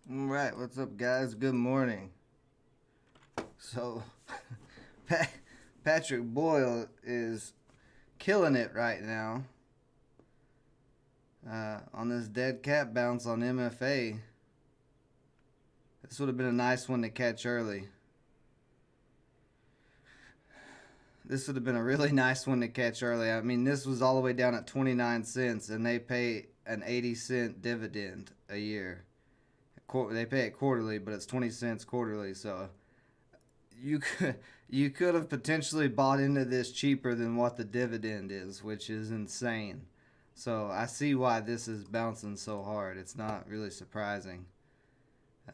All right, what's up, guys? Good morning. So, Pat- Patrick Boyle is killing it right now on this dead cat bounce on MFA. This would have been a nice one to catch early. This would have been a really nice one to catch early. I mean, this was all the way down at 29 cents, and they pay an 80-cent dividend a year. They pay it quarterly, but it's 20 cents quarterly, so you could you could have potentially bought into this cheaper than what the dividend is, which is insane. So I see why this is bouncing so hard. It's not really surprising.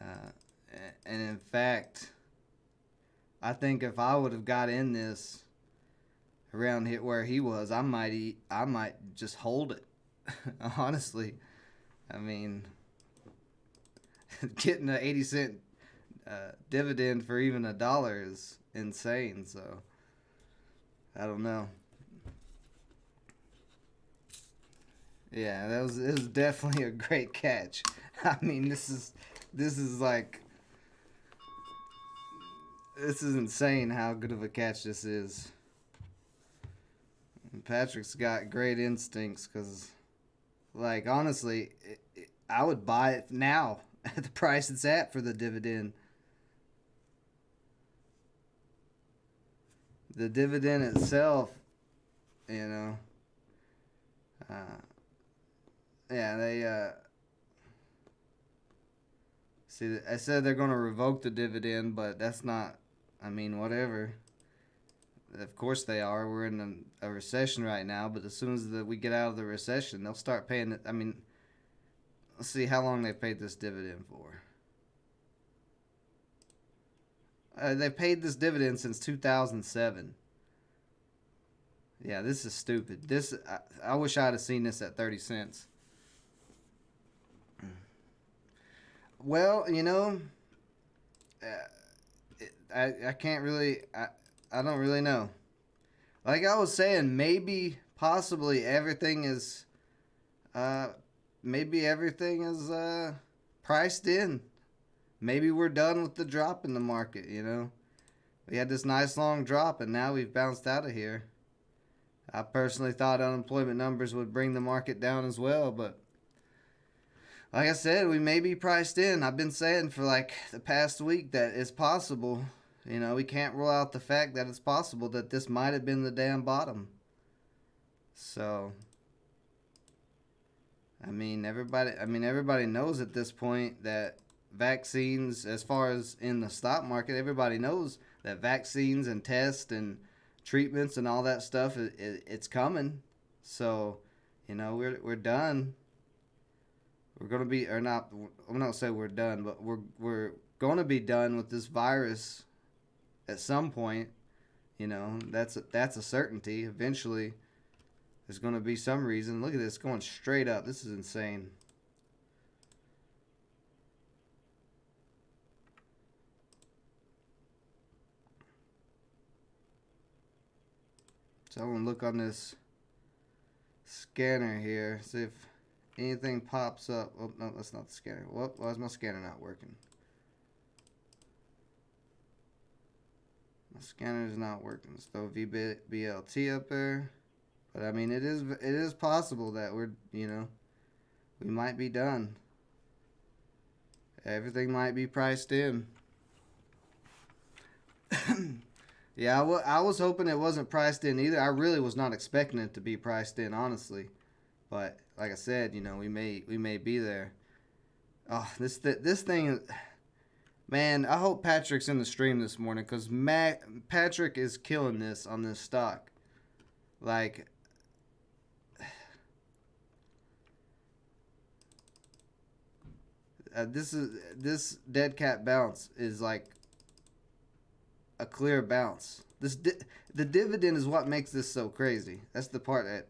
Uh, and in fact, I think if I would have got in this around here where he was, I might just hold it. Honestly, I mean, getting an 80-cent dividend for even a dollar is insane. So I don't know. Yeah, that was it was definitely a great catch. I mean, this is like this is insane how good of a catch this is. And Patrick's got great instincts because, like, honestly, I would buy it now at the price it's at for the dividend. The dividend itself, you know, uh, yeah, they see. I said they're going to revoke the dividend, but that's not. I mean, whatever. Of course they are. We're in a recession right now, but as soon as we get out of the recession, they'll start paying it. I mean, let's see how long they paid this dividend for. They paid this dividend since 2007. Yeah, this is stupid. I wish I'd have seen this at 30 cents. Well, I can't really I don't really know. Like I was saying, possibly uh everything is priced in. Maybe we're done with the drop in the market, you know. We had this nice long drop and now we've bounced out of here. I personally thought unemployment numbers would bring the market down as well, but like I said, we may be priced in. I've been saying for like the past week that it's possible. You know, we can't rule out the fact that it's possible that this might have been the damn bottom. So, everybody knows at this point that vaccines, as far as in the stock market, everybody knows that vaccines and tests and treatments and all that stuff, it's coming. So, we're done. We're gonna be or not. I'm not say we're done, but we're gonna be done with this virus at some point. That's a certainty. Eventually, there's gonna be some reason. Look at this going straight up. This is insane. So I'm gonna look on this scanner here, see if anything pops up. Oh no, that's not the scanner. Why is my scanner not working? My scanner is not working. Let's throw VBLT up there. But I mean, it is possible that we might be done. Everything might be priced in. Yeah, I was hoping it wasn't priced in either. I really was not expecting it to be priced in, honestly. But like I said, we may be there. Oh, this thing, man. I hope Patrick's in the stream this morning because Patrick is killing this on this stock. Like, this dead cat bounce is like a clear bounce. The dividend is what makes this so crazy. That's the part that,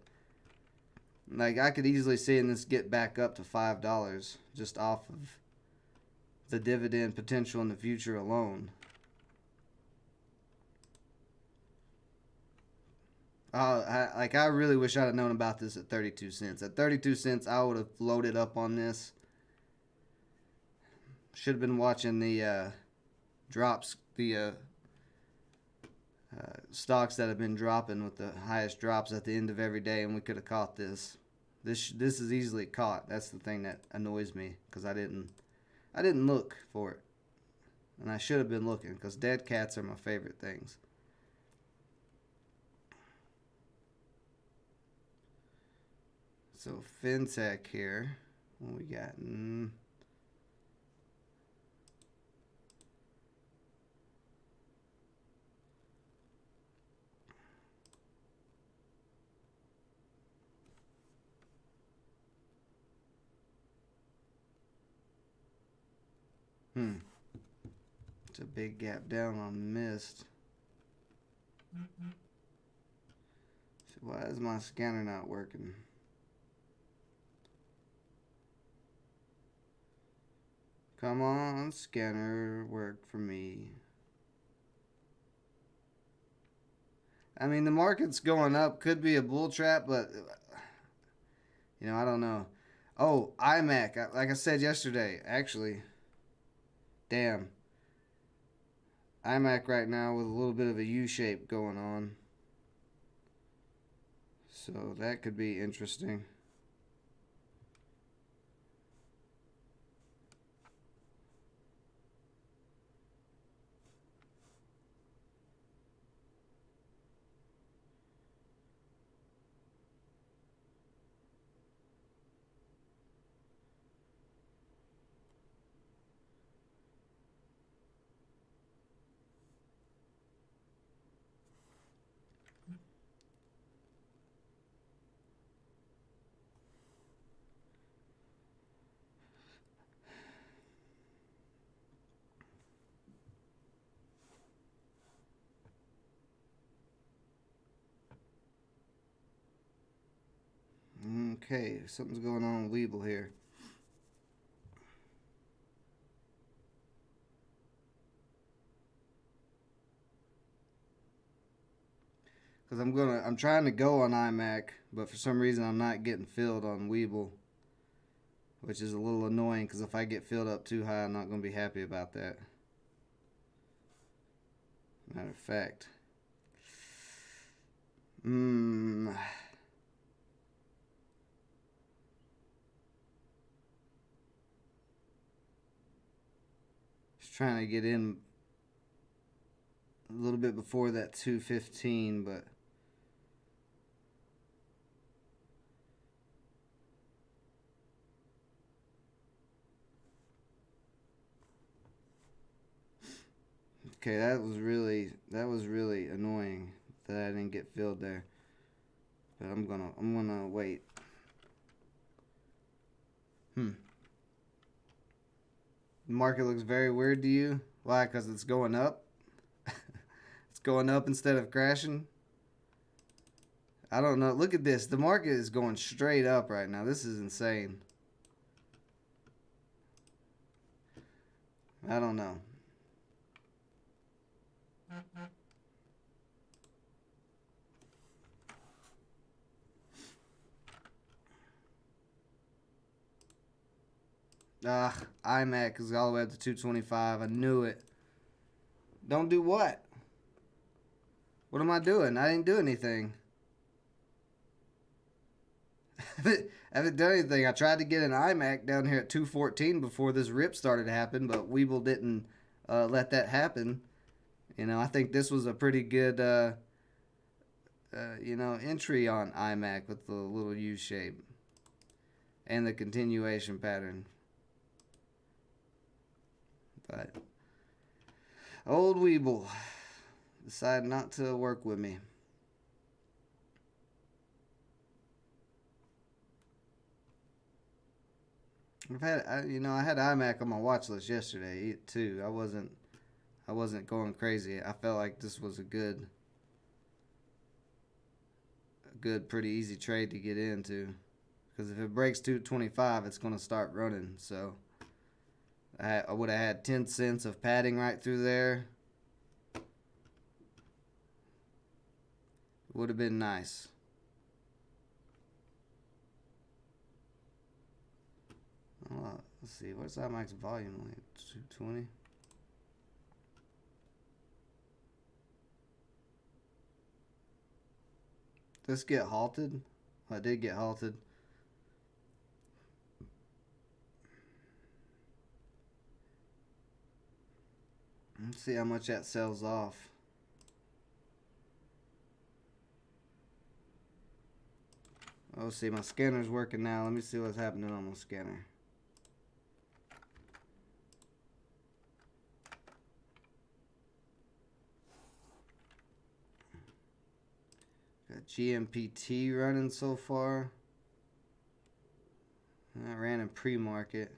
like, I could easily see this get back up to $5 just off of the dividend potential in the future alone. I really wish I'd have known about this at 32 cents. At 32 cents, I would have loaded up on this. Should have been watching the drops, the stocks that have been dropping with the highest drops at the end of every day, and we could have caught this. This is easily caught. That's the thing that annoys me because I didn't look for it, and I should have been looking because dead cats are my favorite things. So FinTech here, what we got? It's a big gap down on mist. So why is my scanner not working? Come on, scanner, work for me. I mean, the market's going up. Could be a bull trap, but I don't know. Oh, iMac. Like I said yesterday, actually, damn. iMac right now with a little bit of a U shape going on. So that could be interesting. Okay, something's going on with Webull here. Because I'm trying to go on iMac, but for some reason I'm not getting filled on Webull, which is a little annoying because if I get filled up too high, I'm not going to be happy about that. Matter of fact. Just trying to get in a little bit before that 215, but okay, that was really annoying that I didn't get filled there. But I'm gonna wait. The market looks very weird to you. Why? Because it's going up. It's going up instead of crashing. I don't know. Look at this. The market is going straight up right now. This is insane. I don't know. iMac is all the way up to 225. I knew it. Don't do what? What am I doing? I didn't do anything. I haven't done anything. I tried to get an iMac down here at 214 before this rip started to happen, but Webull didn't let that happen. I think this was a pretty good, entry on iMac with the little U shape and the continuation pattern. But old Webull decided not to work with me. I had iMac on my watch list yesterday too. I wasn't going crazy. I felt like this was a good, pretty easy trade to get into. Because if it breaks 225, it's going to start running. So I would have had 10 cents of padding right through there. Would have been nice. Let's see, what's that max volume? Like 220? This get halted? Oh, it did get halted. Let's see how much that sells off. Oh, see, my scanner's working now. Let me see what's happening on my scanner. Got GMPT running so far. I ran in pre-market.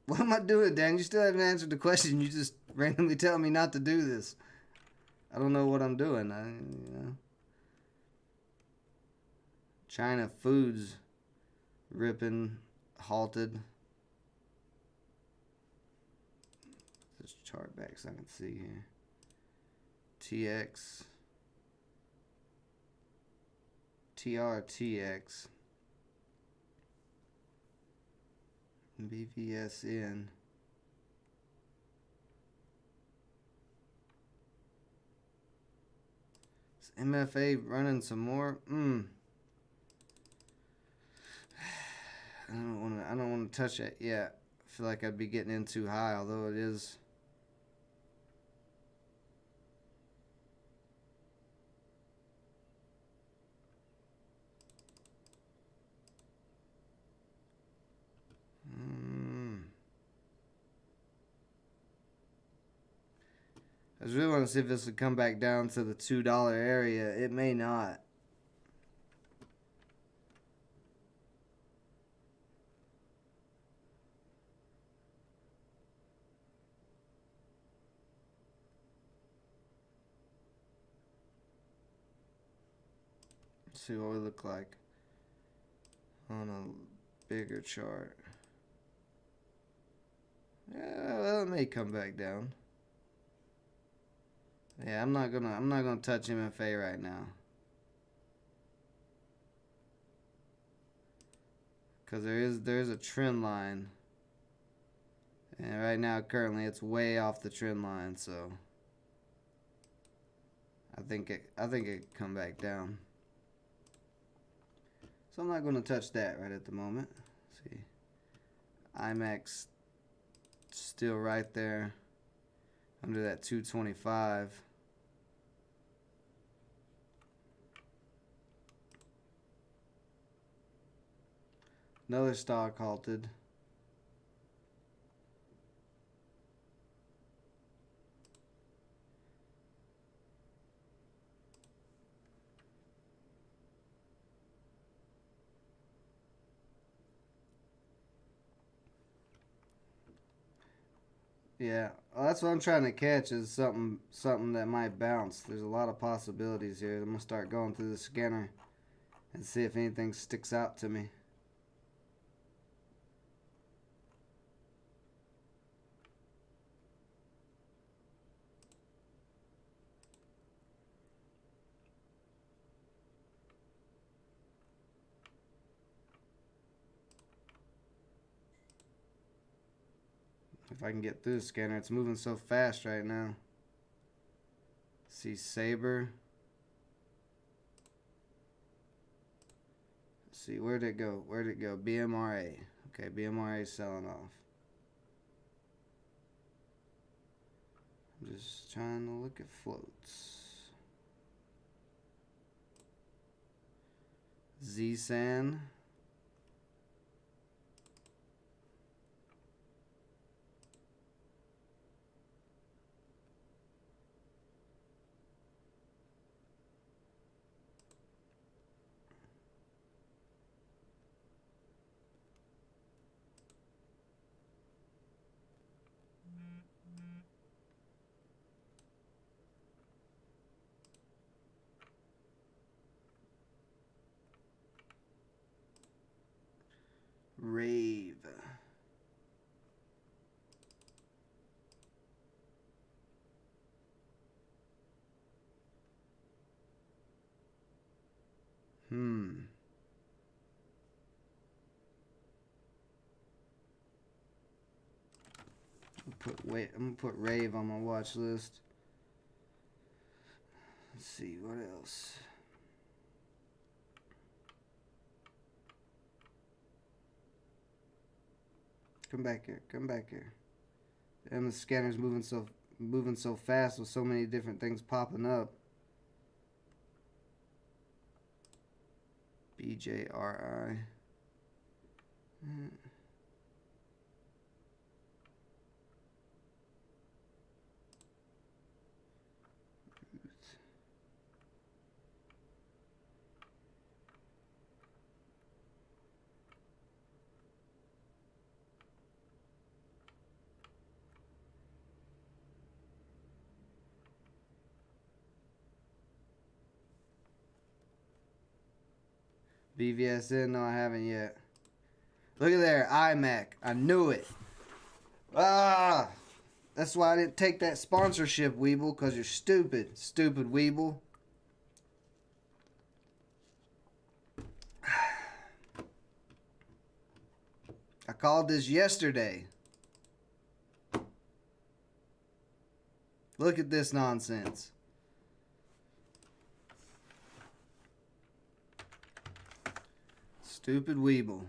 What am I doing, Dan? You still haven't answered the question. You just randomly tell me not to do this. I don't know what I'm doing. China Foods ripping, halted. This chart back so I can see here. TX. TRTX. BVSN. Is MFA running some more? I don't want to touch it yet. I feel like I'd be getting in too high, although it is. I just really want to see if this would come back down to the $2 area. It may not. Let's see what we look like on a bigger chart. Yeah, well, it may come back down. Yeah, I'm not gonna touch MFA right now. Cause there is a trend line. And right now currently it's way off the trend line, so I think it could come back down. So I'm not gonna touch that right at the moment. Let's see. IMAX still right there under that 225. Another stock halted. Yeah, well, that's what I'm trying to catch is something that might bounce. There's a lot of possibilities here. I'm gonna start going through the scanner and see if anything sticks out to me. If I can get through the scanner, it's moving so fast right now. See Saber. Let's see, where'd it go? Where'd it go? BMRA. Okay, BMRA is selling off. I'm just trying to look at floats. ZSAN. Hmm. I'm gonna put Rave on my watch list. Let's see what else. Come back here. Come back here. And the scanner's moving so fast with so many different things popping up. BJRI. BVSN, no, I haven't yet. Look at there, iMac. I knew it. Ah, that's why I didn't take that sponsorship, Weeble, because you're stupid. Stupid Weeble. I called this yesterday. Look at this nonsense. Stupid Weeble.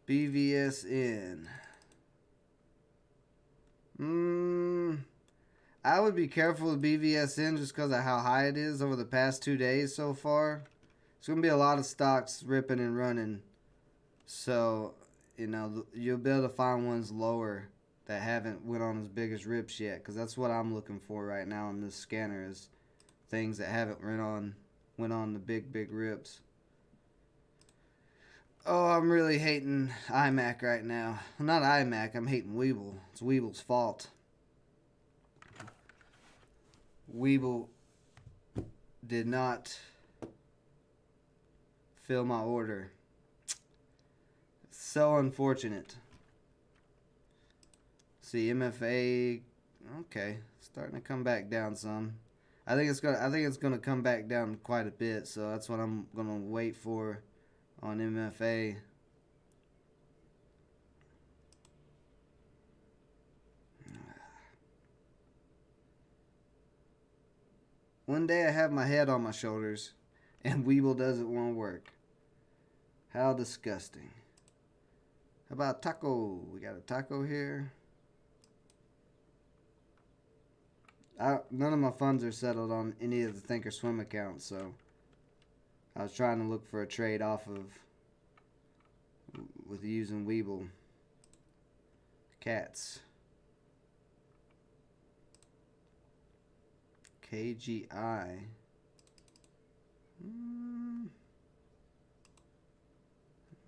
BVSN. I would be careful with BVSN just because of how high it is over the past 2 days so far. It's going to be a lot of stocks ripping and running. So, you know, you'll be able to find ones lower that haven't went on as big as rips yet. Because that's what I'm looking for right now in this scanner is things that haven't went on the big rips. Oh, I'm really hating iMac right now. Well, not iMac, I'm hating Weeble. It's Weeble's fault. Weeble did not fill my order. So unfortunate. See, MFA, okay, starting to come back down some. I think it's gonna come back down quite a bit, so that's what I'm gonna wait for on MFA. One day I have my head on my shoulders, and Weeble doesn't want to work. How disgusting. How about taco? We got a taco here. None of my funds are settled on any of the Thinkorswim accounts, so I was trying to look for a trade off of with using Weeble. Cats. KGI.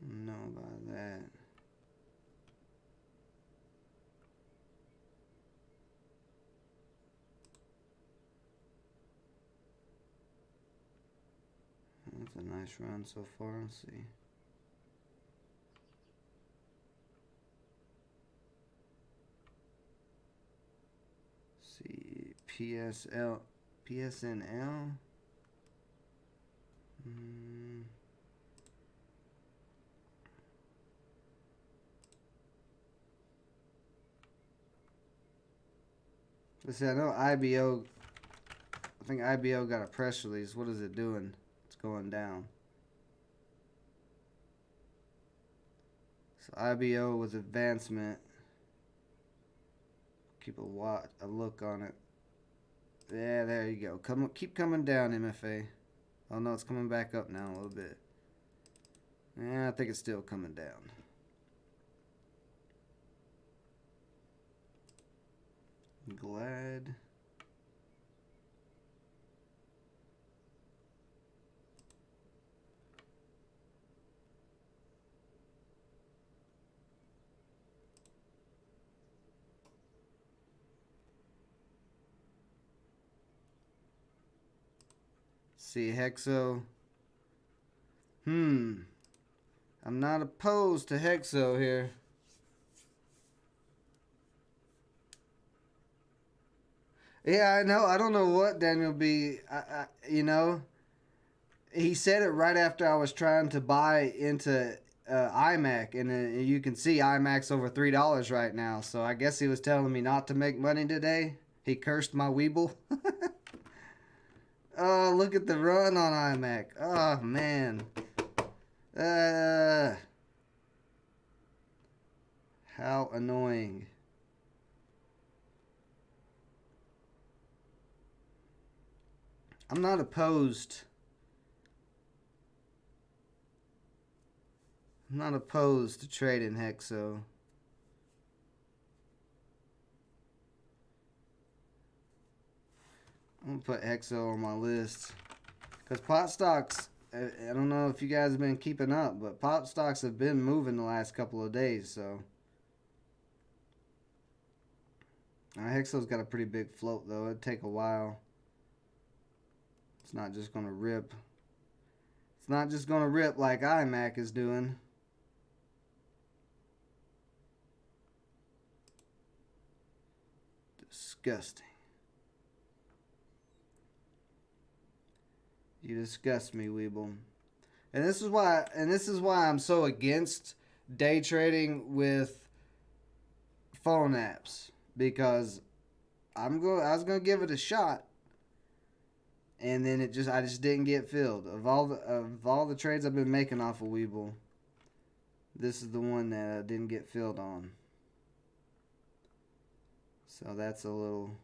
Know about that. That's a nice run so far. Let's see. PSNL. Let's see, I know IBO. I think IBO got a press release. What is it doing? It's going down. So IBO with advancement. Keep a look on it. Yeah, there you go. Keep coming down, MFA. Oh no, it's coming back up now a little bit. Yeah, I think it's still coming down. Glad. See, Hexo. I'm not opposed to Hexo here. Yeah, I know. I don't know what Daniel B. You know, he said it right after I was trying to buy into iMac, and you can see iMac's over $3 right now. So I guess he was telling me not to make money today. He cursed my Weeble. Oh, look at the run on iMac. Oh man. Uh, how annoying. I'm not opposed. I'm not opposed to trading Hexo. I'm gonna put Hexo on my list. Because pot stocks, I don't know if you guys have been keeping up, but pot stocks have been moving the last couple of days, so. Hexo's got a pretty big float, though. It'd take a while. It's not just going to rip. It's not just going to rip like iMac is doing. Disgusting. You disgust me, Weeble. And this is why I'm so against day trading with phone apps, because I was gonna give it a shot, and then I just didn't get filled. Of all the trades I've been making off of Weeble, this is the one that I didn't get filled on. So that's a little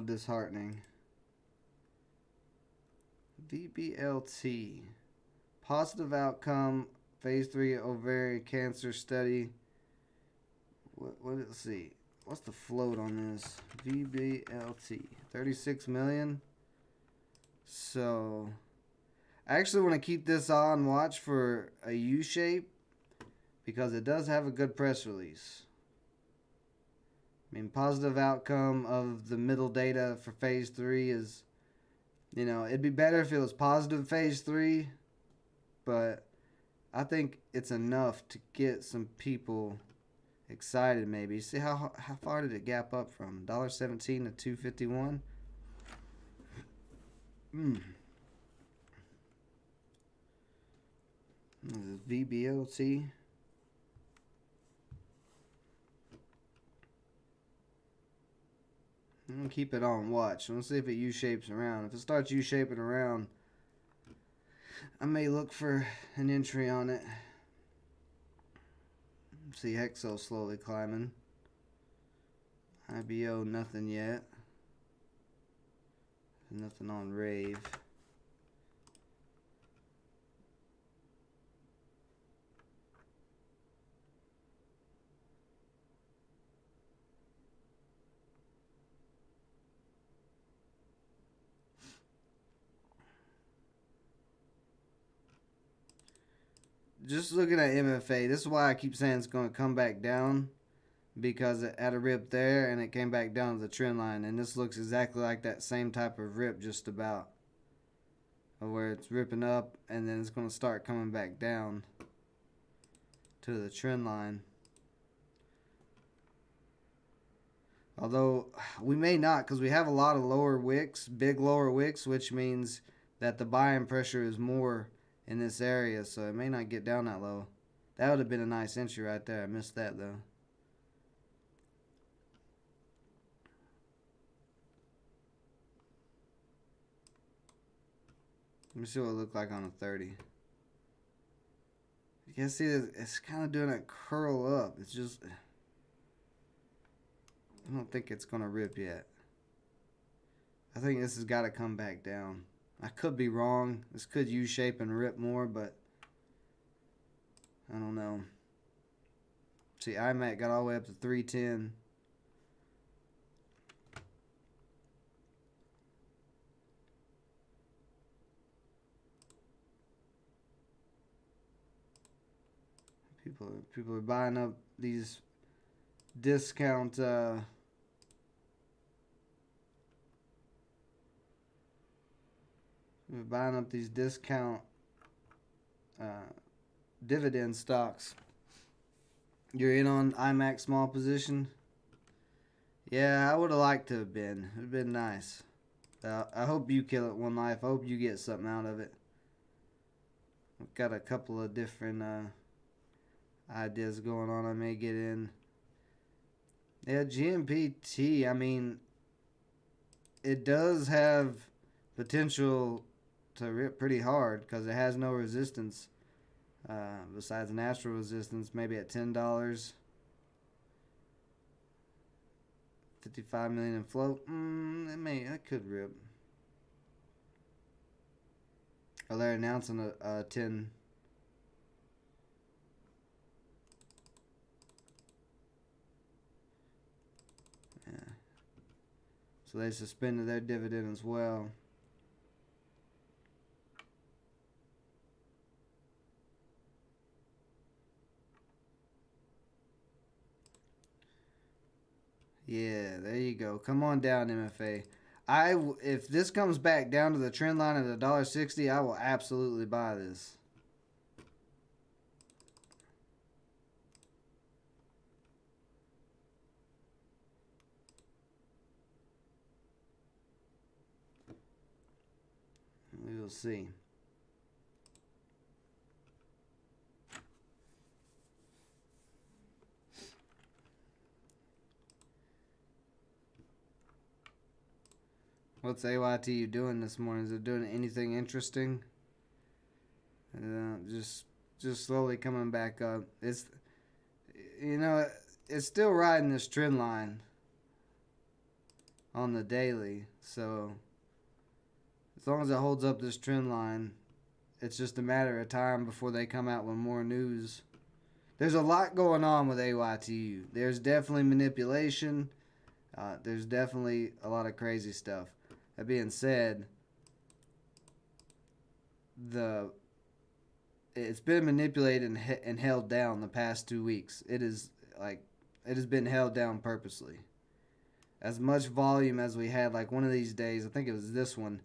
disheartening. VBLT. Positive outcome. Phase 3 ovarian cancer study. Let's see. What's the float on this? VBLT. 36 million. So, I actually want to keep this on watch for a U-shape, because it does have a good press release. I mean, positive outcome of the middle data for phase 3 is, it'd be better if it was positive phase 3, but I think it's enough to get some people excited maybe. See how far did it gap up from? $1.17 to $2.51? VBLT. I'm going to keep it on watch. Let's see if it U-shapes around. If it starts U-shaping around, I may look for an entry on it. See Hexo slowly climbing. IBO, nothing yet. Nothing on Rave. Just looking at MFA, this is why I keep saying it's going to come back down, because it had a rip there and it came back down to the trend line, and this looks exactly like that same type of rip, just about, where it's ripping up and then it's going to start coming back down to the trend line. Although we may not, because we have a lot of lower wicks, big lower wicks, which means that the buying pressure is more in this area, so it may not get down that low. That would have been a nice entry right there. I missed that though. Let me see what it looked like on a 30. You can see it's kind of doing a curl up. It's just, I don't think it's going to rip yet. I think this has got to come back down. I could be wrong. This could U-shape and rip more, but I don't know. See, iMac got all the way up to 310. People are buying up these discount we're buying up these discount dividend stocks. You're in on iMac small position. Yeah, I would have liked to have been. It'd been nice. I hope you kill it one life. I hope you get something out of it. I've got a couple of different ideas going on. I may get in. Yeah, GMPT. I mean, it does have potential to rip pretty hard because it has no resistance besides natural resistance. Maybe at $10, 55 million in float. That could rip. Or they're announcing a 10. Yeah. So they suspended their dividend as well. Yeah, there you go. Come on down, MFA. If this comes back down to the trend line at $1.60, I will absolutely buy this. We will see. What's AYTU doing this morning? Is it doing anything interesting? Just slowly coming back up. You know, it's still riding this trend line on the daily. So as long as it holds up this trend line, it's just a matter of time before they come out with more news. There's a lot going on with AYTU. There's definitely manipulation. There's definitely a lot of crazy stuff. That being said, it's been manipulated and held down the past 2 weeks. It has been held down purposely. As much volume as we had, like one of these days, I think it was this one,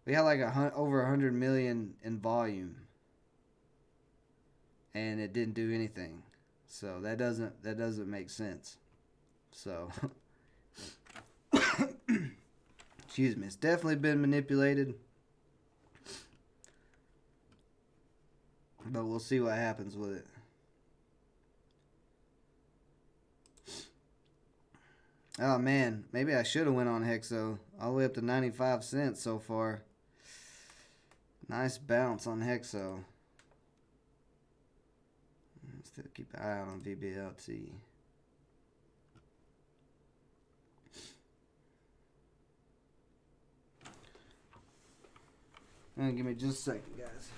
we had like over 100 million in volume, and it didn't do anything. So that doesn't make sense. So excuse me, it's definitely been manipulated. But we'll see what happens with it. Oh man, maybe I should have went on Hexo. All the way up to 95 cents so far. Nice bounce on Hexo. Still keep an eye out on VBLT. Give me just a second, guys.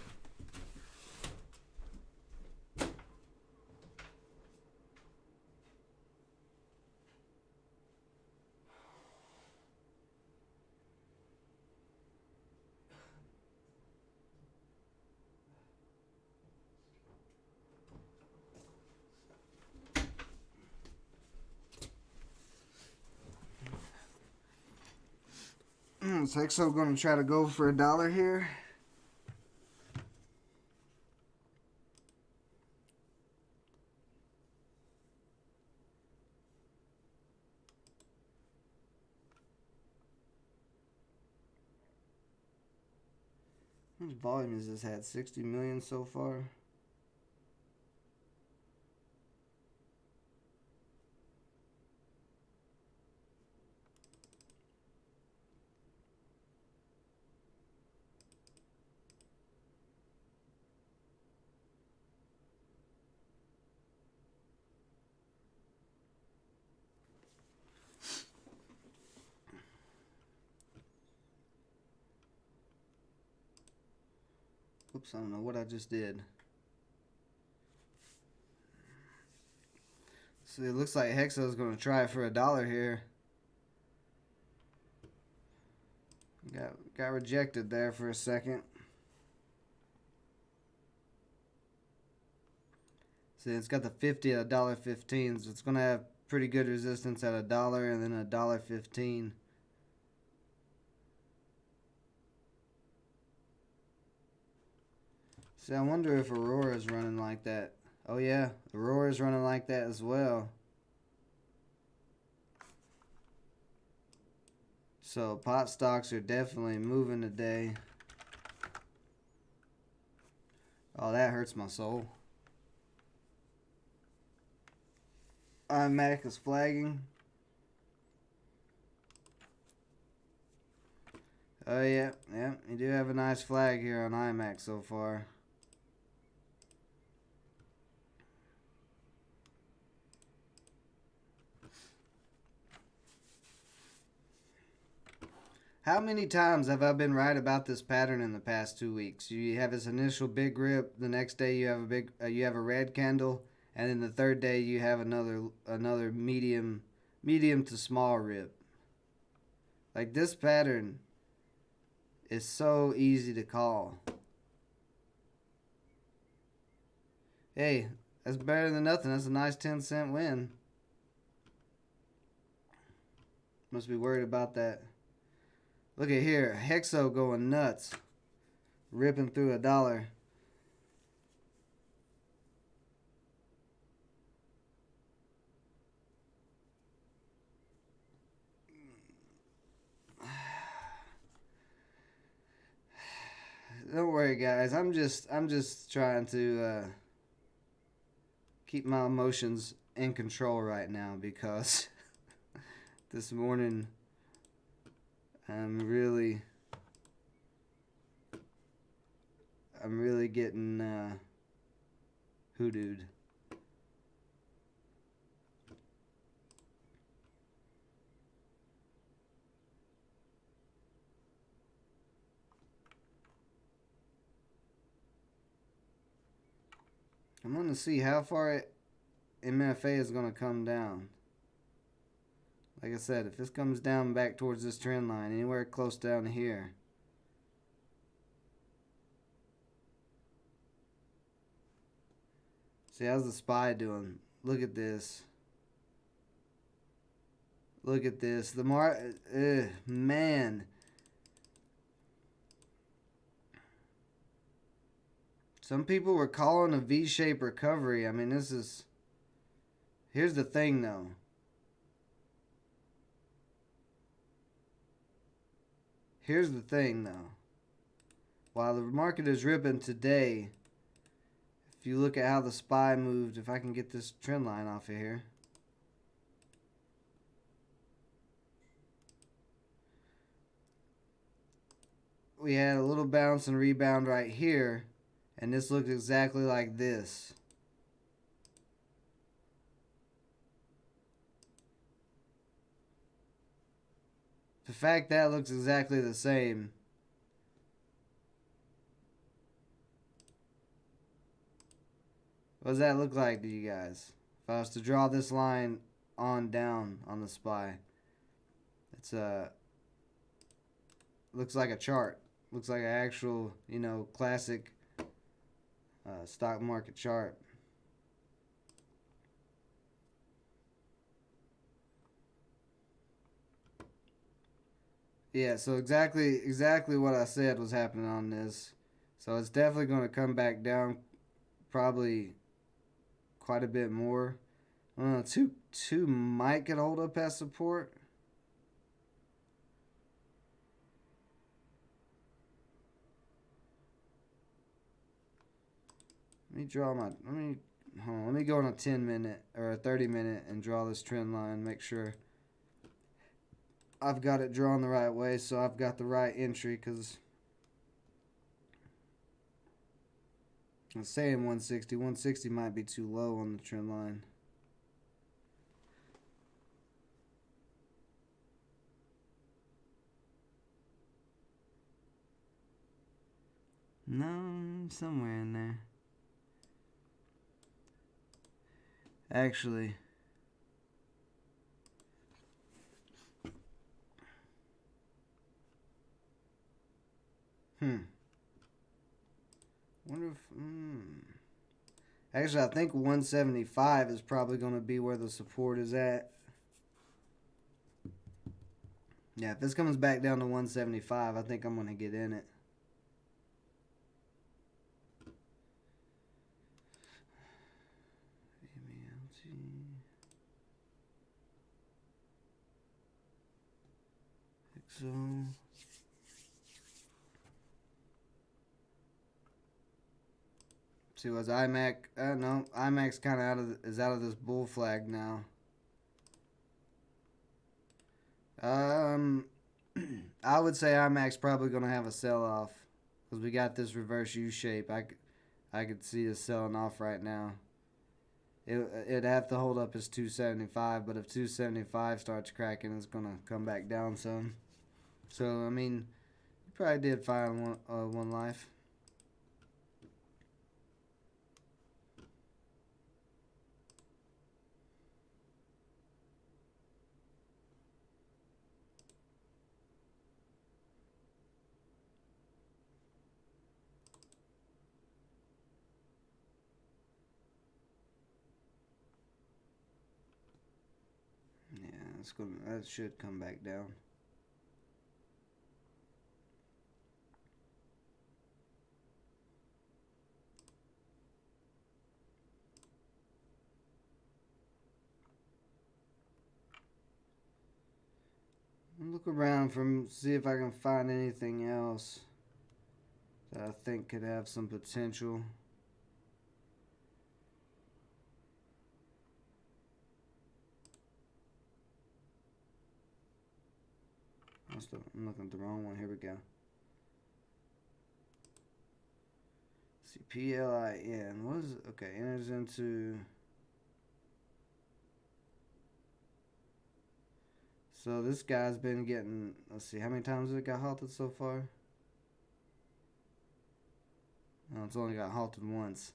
Is Hexo going to try to go for $1 here? How much volume has this had? 60 million so far? Oops, I don't know what I just did. So it looks like Hexo's going to try it for $1 here. Got rejected there for a second. See, it's got the 50 at $1.15, so it's going to have pretty good resistance at $1 and then $1.15. See, I wonder if Aurora's running like that. Oh yeah, Aurora's running like that as well. So pot stocks are definitely moving today. Oh, that hurts my soul. IMAC is flagging. Oh yeah, you do have a nice flag here on IMAC so far. How many times have I been right about this pattern in the past 2 weeks? You have this initial big rip, the next day you have a red candle, and then the third day you have another medium to small rip. Like, this pattern is so easy to call. Hey, that's better than nothing. That's a nice 10-cent win. Must be worried about that. Look at here, Hexo going nuts, ripping through $1. Don't worry, guys. I'm just trying to keep my emotions in control right now, because this morning I'm really getting hoodooed. I'm going to see how far MFA is going to come down. Like I said, if this comes down back towards this trend line, anywhere close down here, see, how's the SPY doing? Look at this. Look at this. The man. Some people were calling a V-shaped recovery. I mean, this is... Here's the thing, though. Here's the thing, though. While the market is ripping today, if you look at how the SPY moved, if I can get this trend line off of here. We had a little bounce and rebound right here, and this looked exactly like this. The fact that looks exactly the same, what does that look like to you guys? If I was to draw this line on down on the SPY, it's looks like a chart. Looks like an actual, classic stock market chart. Yeah, so exactly what I said was happening on this. So it's definitely going to come back down, probably quite a bit more. I don't know, two might get hold up as support. Let me go on a 10-minute or a 30-minute and draw this trend line, make sure I've got it drawn the right way, so I've got the right entry, because I'm saying 160. 160 might be too low on the trend line. No, somewhere in there. Actually, wonder if, actually, I think 175 is probably going to be where the support is at. Yeah, if this comes back down to 175, I think I'm going to get in it. So see, was IMAC? No, IMAC's kind of out of this bull flag now. I would say IMAC's probably gonna have a sell off because we got this reverse U shape. I could see us selling off right now. It'd have to hold up as 275, but if 275 starts cracking, it's gonna come back down some. So I mean, you probably did fine one life. Yeah, that should come back down. Look around see if I can find anything else that I think could have some potential. I'm looking at the wrong one. Here we go. Let's see, PLIN. What is it? Okay, enters into. So this guy's been getting. Let's see, how many times has it got halted so far? No, it's only got halted once.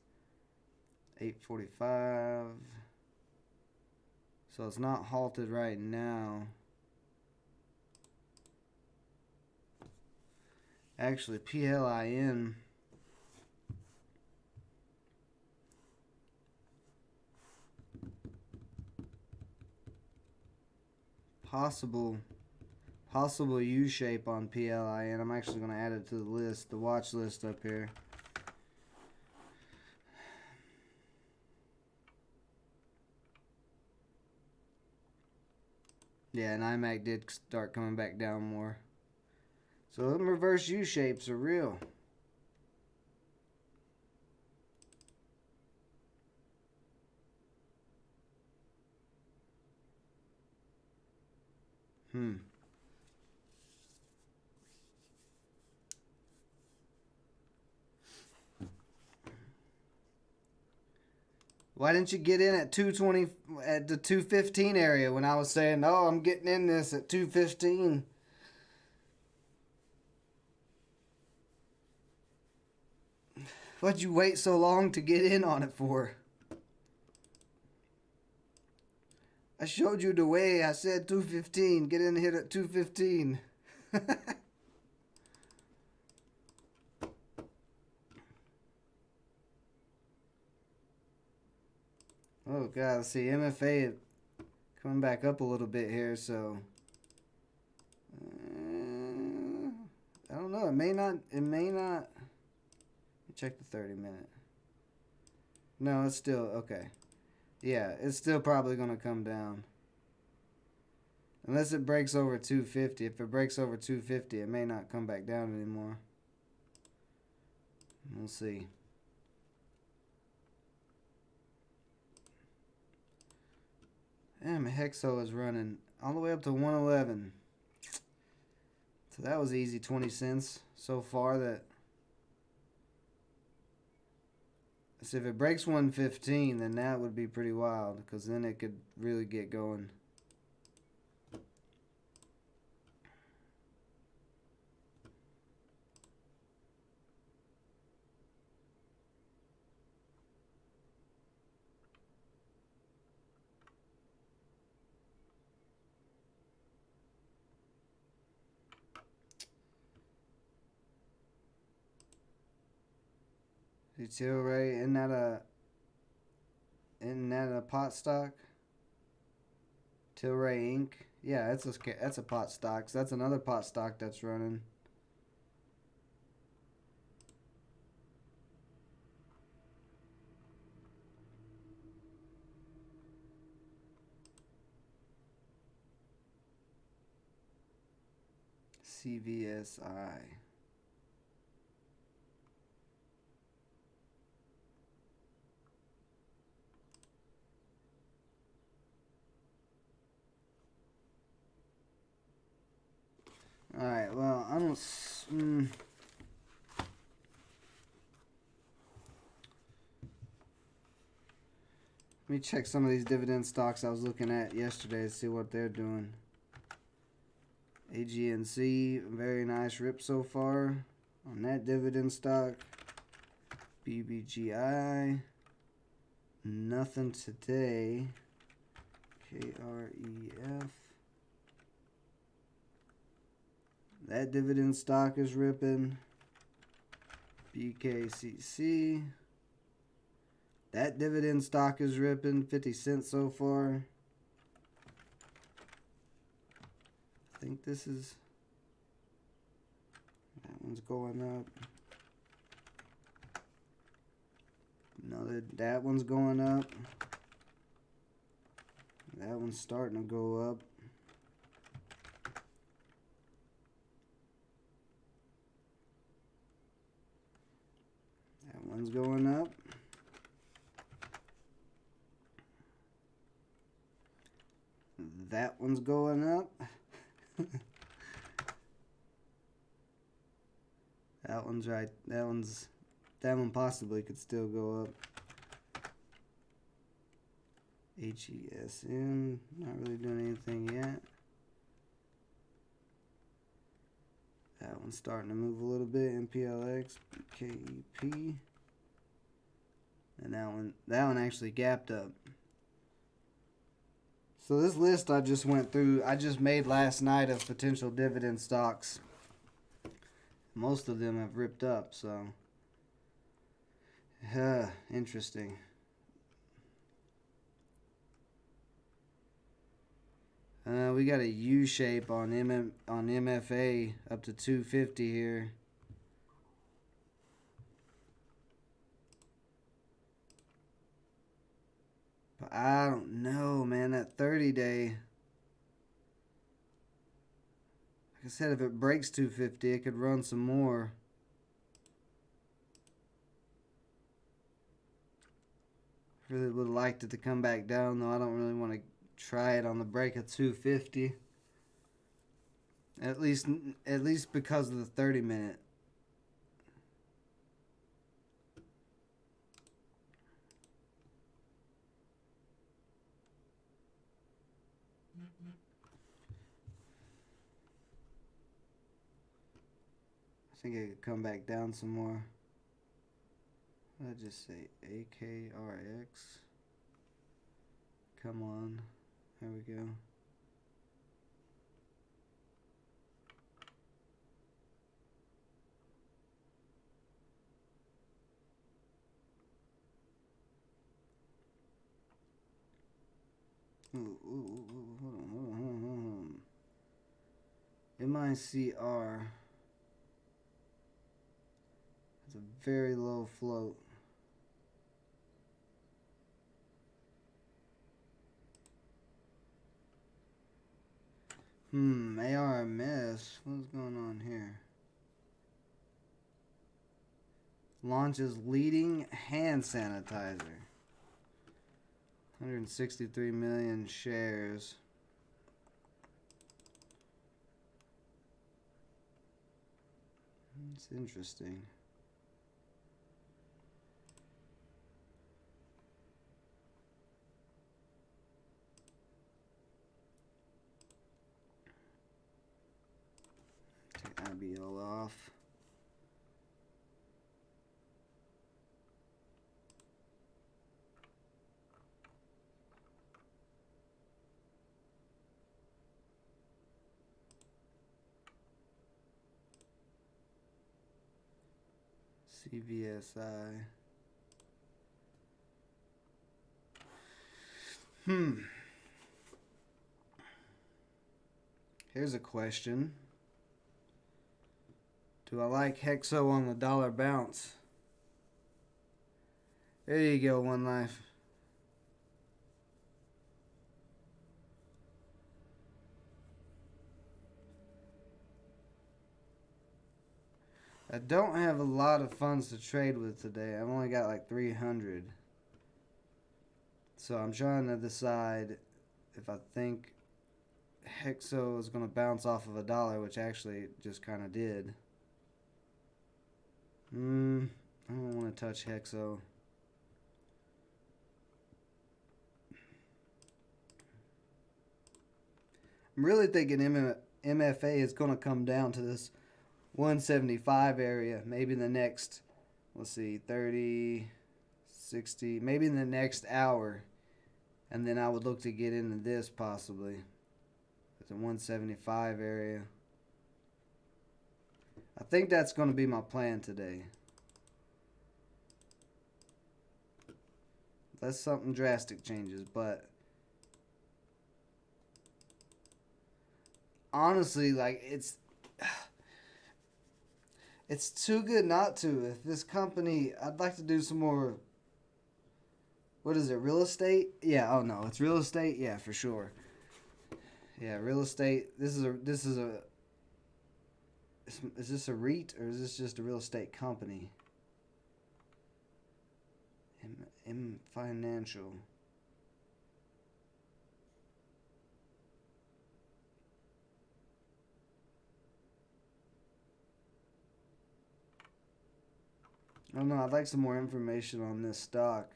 8:45. So it's not halted right now. Actually, PLIN. Possible U shape on PLIN. I'm actually going to add it to the list, the watch list up here. Yeah, and IMAC did start coming back down more. So them reverse U shapes are real. Why didn't you get in at 220 at the 215 area when I was saying, "Oh, I'm getting in this at 215"? What'd you wait so long to get in on it for? I showed you the way. I said 215. Get in here at 215. Oh God, let's see, MFA coming back up a little bit here, so I don't know. It may not. Check the 30-minute. No, it's still okay. Yeah, it's still probably gonna come down. Unless it breaks over 250. If it breaks over 250, it may not come back down anymore. We'll see. Damn, Hexo is running all the way up to 111. So that was easy 20 cents so far. So if it breaks 115, then that would be pretty wild, because then it could really get going. Tilray, isn't that a pot stock? Tilray Inc. Yeah, that's a pot stock. So that's another pot stock that's running. CVSI. Alright, well, I don't... Let me check some of these dividend stocks I was looking at yesterday to see what they're doing. AGNC, very nice rip so far on that dividend stock. BBGI, nothing today. KREF, that dividend stock is ripping. BKCC, that dividend stock is ripping, 50 cents so far. I think this is, that one's going up. No, that one's going up. That one's starting to go up. That one's going up. That one's going up. That one's right. That one possibly could still go up. HESN, not really doing anything yet. That one's starting to move a little bit. MPLX, KEP. And that one actually gapped up. So this list I just went through, I just made last night of potential dividend stocks. Most of them have ripped up, so interesting. We got a U shape on MFA up to 250 here. But I don't know, man. That 30-day. Like I said, if it breaks 250, it could run some more. Really would have liked it to come back down, though. I don't really want to try it on the break of 250. At least because of the 30-minute. I think it could come back down some more. Let's just say AKRX. Come on. There we go. Hold on. MICR has a very low float. ARMS, what's going on here? Launches leading hand sanitizer. 163 million shares. It's interesting. Take IBL off. CVSI. Here's a question. Do I like Hexo on the dollar bounce? There you go, One Life. I don't have a lot of funds to trade with today. I've only got like 300. So I'm trying to decide if I think Hexo is going to bounce off of $1, which actually just kind of did. I don't want to touch Hexo. I'm really thinking MFA is going to come down to this 175 area. Maybe in the next, let's see, 30, 60, maybe in the next hour. And then I would look to get into this possibly. At the 175 area. I think that's going to be my plan today. Unless something drastic changes, but honestly, like it's too good not to. If this company, I'd like to do some more. What is it? Real estate? Yeah. Oh no, it's real estate. Yeah, for sure. Yeah, real estate. Is this a REIT or is this just a real estate company? M Financial. I don't know. I'd like some more information on this stock.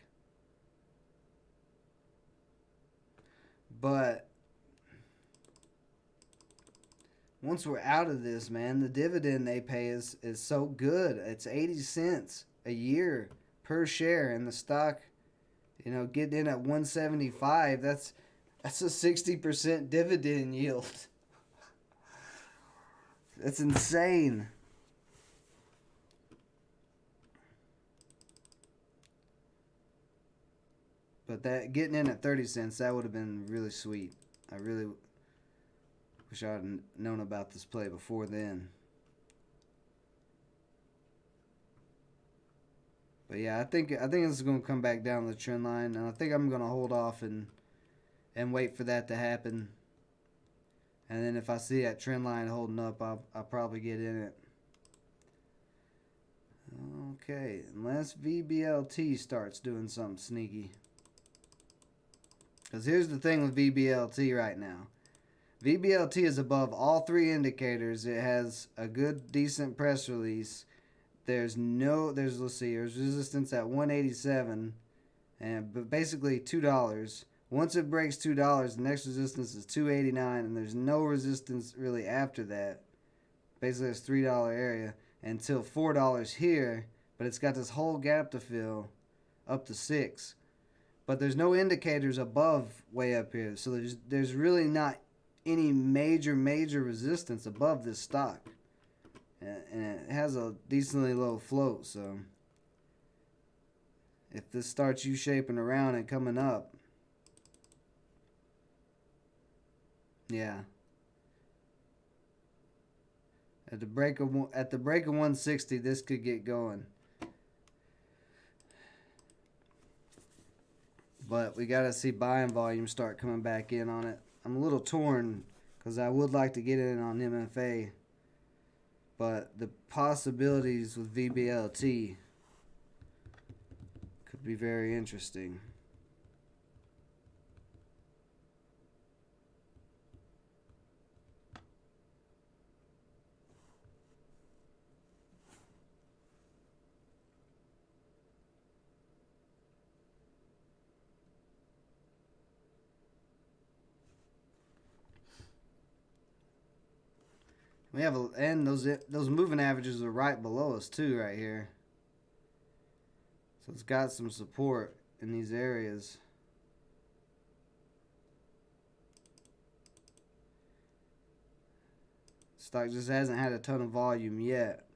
But once we're out of this, man, the dividend they pay is so good. It's 80 cents a year per share, and the stock, getting in at 175. That's a 60% dividend yield. That's insane. But that getting in at 30 cents, that would have been really sweet. I really wish I had known about this play before then. But yeah, I think this is going to come back down the trend line, and I think I'm going to hold off and wait for that to happen. And then if I see that trend line holding up, I'll probably get in it. Okay, unless VBLT starts doing something sneaky. Because here's the thing with VBLT right now. VBLT is above all three indicators. It has a good, decent press release. There's resistance at 187, but basically $2. Once it breaks $2, the next resistance is 289, and there's no resistance really after that. Basically, it's $3 area until $4 here, but it's got this whole gap to fill up to 6. But there's no indicators above way up here, so there's really not any major resistance above this stock, and it has a decently low float. So if this starts U-shaping around and coming up, yeah, at the break of 160, this could get going. But we got to see buying volume start coming back in on it. I'm a little torn because I would like to get in on MFA. But the possibilities with VBLT could be very interesting. We have and those moving averages are right below us too, right here. So it's got some support in these areas. Stock just hasn't had a ton of volume yet.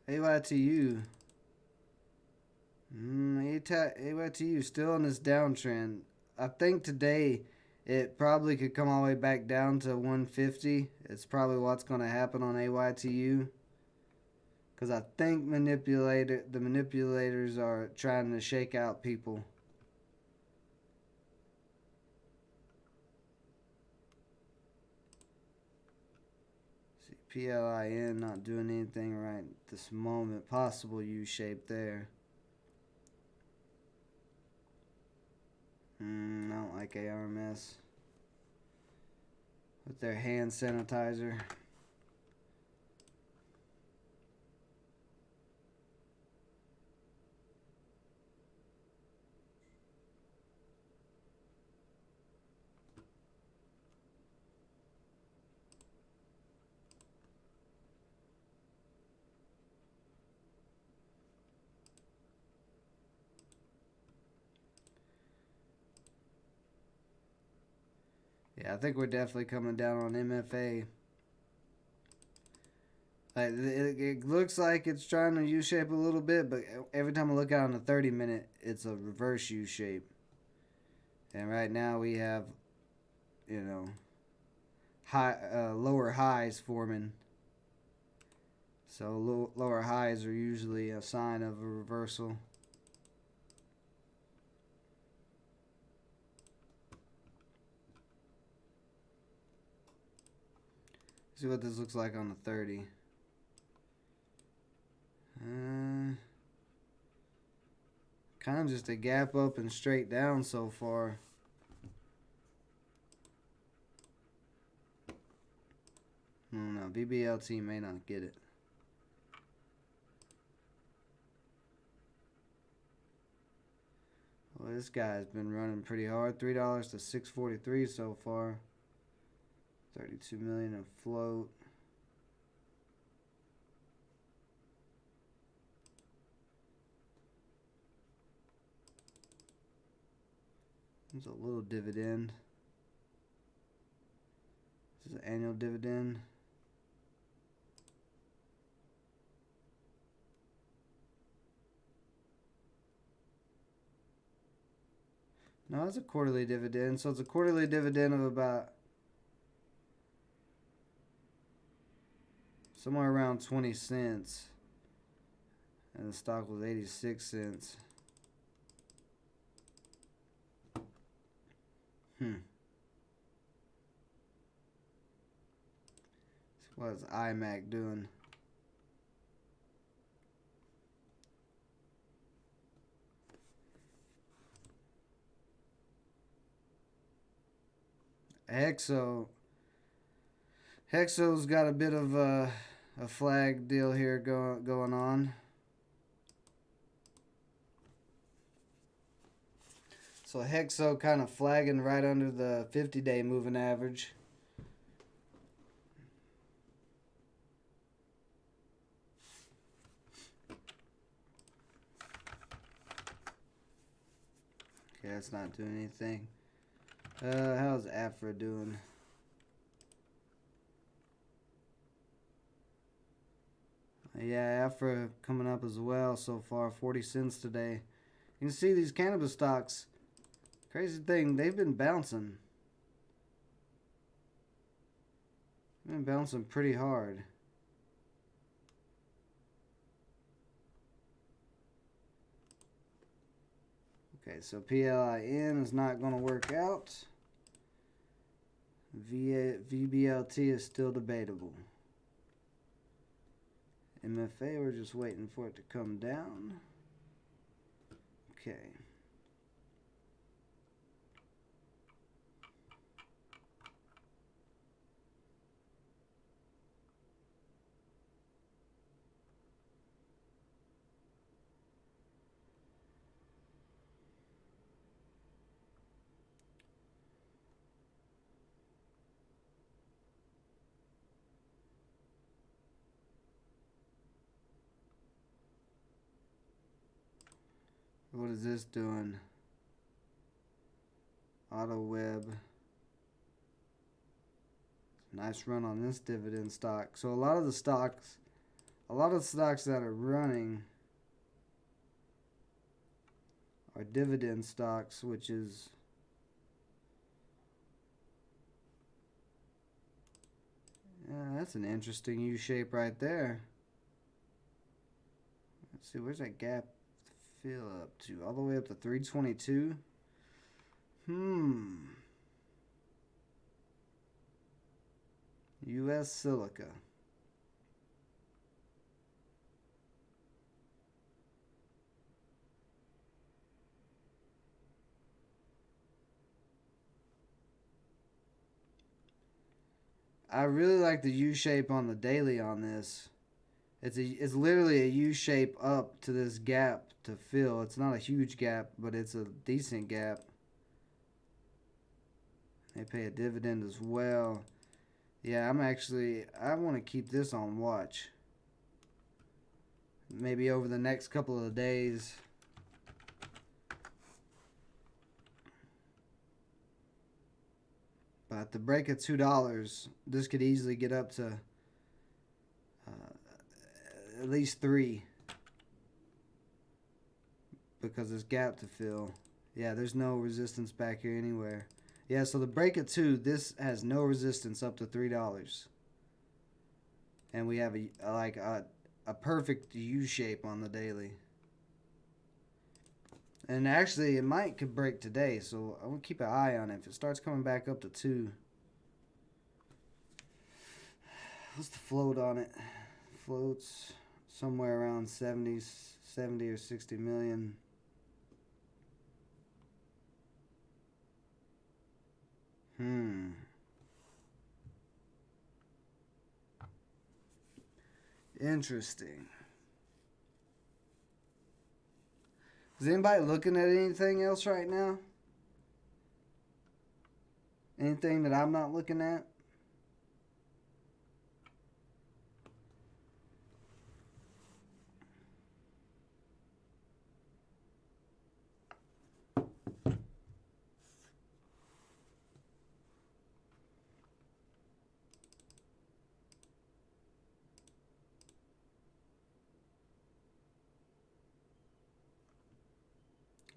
AYTU. AYTU still in this downtrend. I think today it probably could come all the way back down to 150. It's probably what's going to happen on AYTU. Because I think the manipulators are trying to shake out people. See, PLIN not doing anything right this moment. Possible U-shape there. I don't like ARMS. With their hand sanitizer. Yeah, I think we're definitely coming down on MFA. It looks like it's trying to U-shape a little bit, but every time I look out on the 30-minute, it's a reverse U-shape. And right now we have, lower highs forming. So lower highs are usually a sign of a reversal. See what this looks like on the 30. Kind of just a gap up and straight down so far. I don't know. BBLT may not get it. Well, this guy's been running pretty hard. $3 to 643 so far. 32 million in float. There's a little dividend. This is an annual dividend. No, it's a quarterly dividend. So it's a quarterly dividend of about somewhere around 20 cents. And the stock was 86 cents. What is IMAC doing? Hexo's got a bit of a flag deal here going on. So Hexo kind of flagging right under the 50-day moving average. Okay, that's not doing anything. How's Afra doing? Yeah, Afra coming up as well so far, 40 cents today. You can see these cannabis stocks. Crazy thing, they've been bouncing. They've been bouncing pretty hard. Okay, so PLIN is not going to work out. VBLT is still debatable. MFA, we're just waiting for it to come down. Okay. What is this doing? AutoWeb. Nice run on this dividend stock. So a lot of the stocks that are running are dividend stocks, which is That's an interesting U shape right there. Let's see, where's that gap fill up to? All the way up to 322? US Silica. I really like the U shape on the daily on this. It's literally a U shape up to this gap to fill. It's not a huge gap, but it's a decent gap. They pay a dividend as well. Yeah, I want to keep this on watch. Maybe over the next couple of days. But the break of $2, this could easily get up to at least 3 because this gap to fill. Yeah, there's no resistance back here anywhere. Yeah, so the break of 2, this has no resistance up to $3, and we have a perfect U shape on the daily. And actually, it could break today, so I want to keep an eye on it. If it starts coming back up to 2, what's the float on it? Floats somewhere around 70 or 60 million. Interesting. Is anybody looking at anything else right now? Anything that I'm not looking at?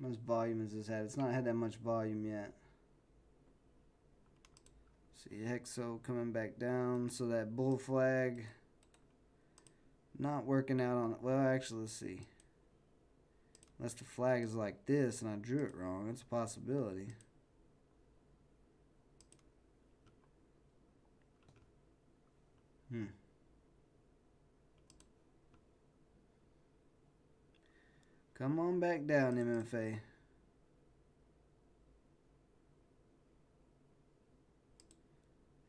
How much volume has this had? It's not had that much volume yet. See, Hexo coming back down. So that bull flag not working out on it. Well, actually, let's see. Unless the flag is like this and I drew it wrong. It's a possibility. Come on back down, MFA.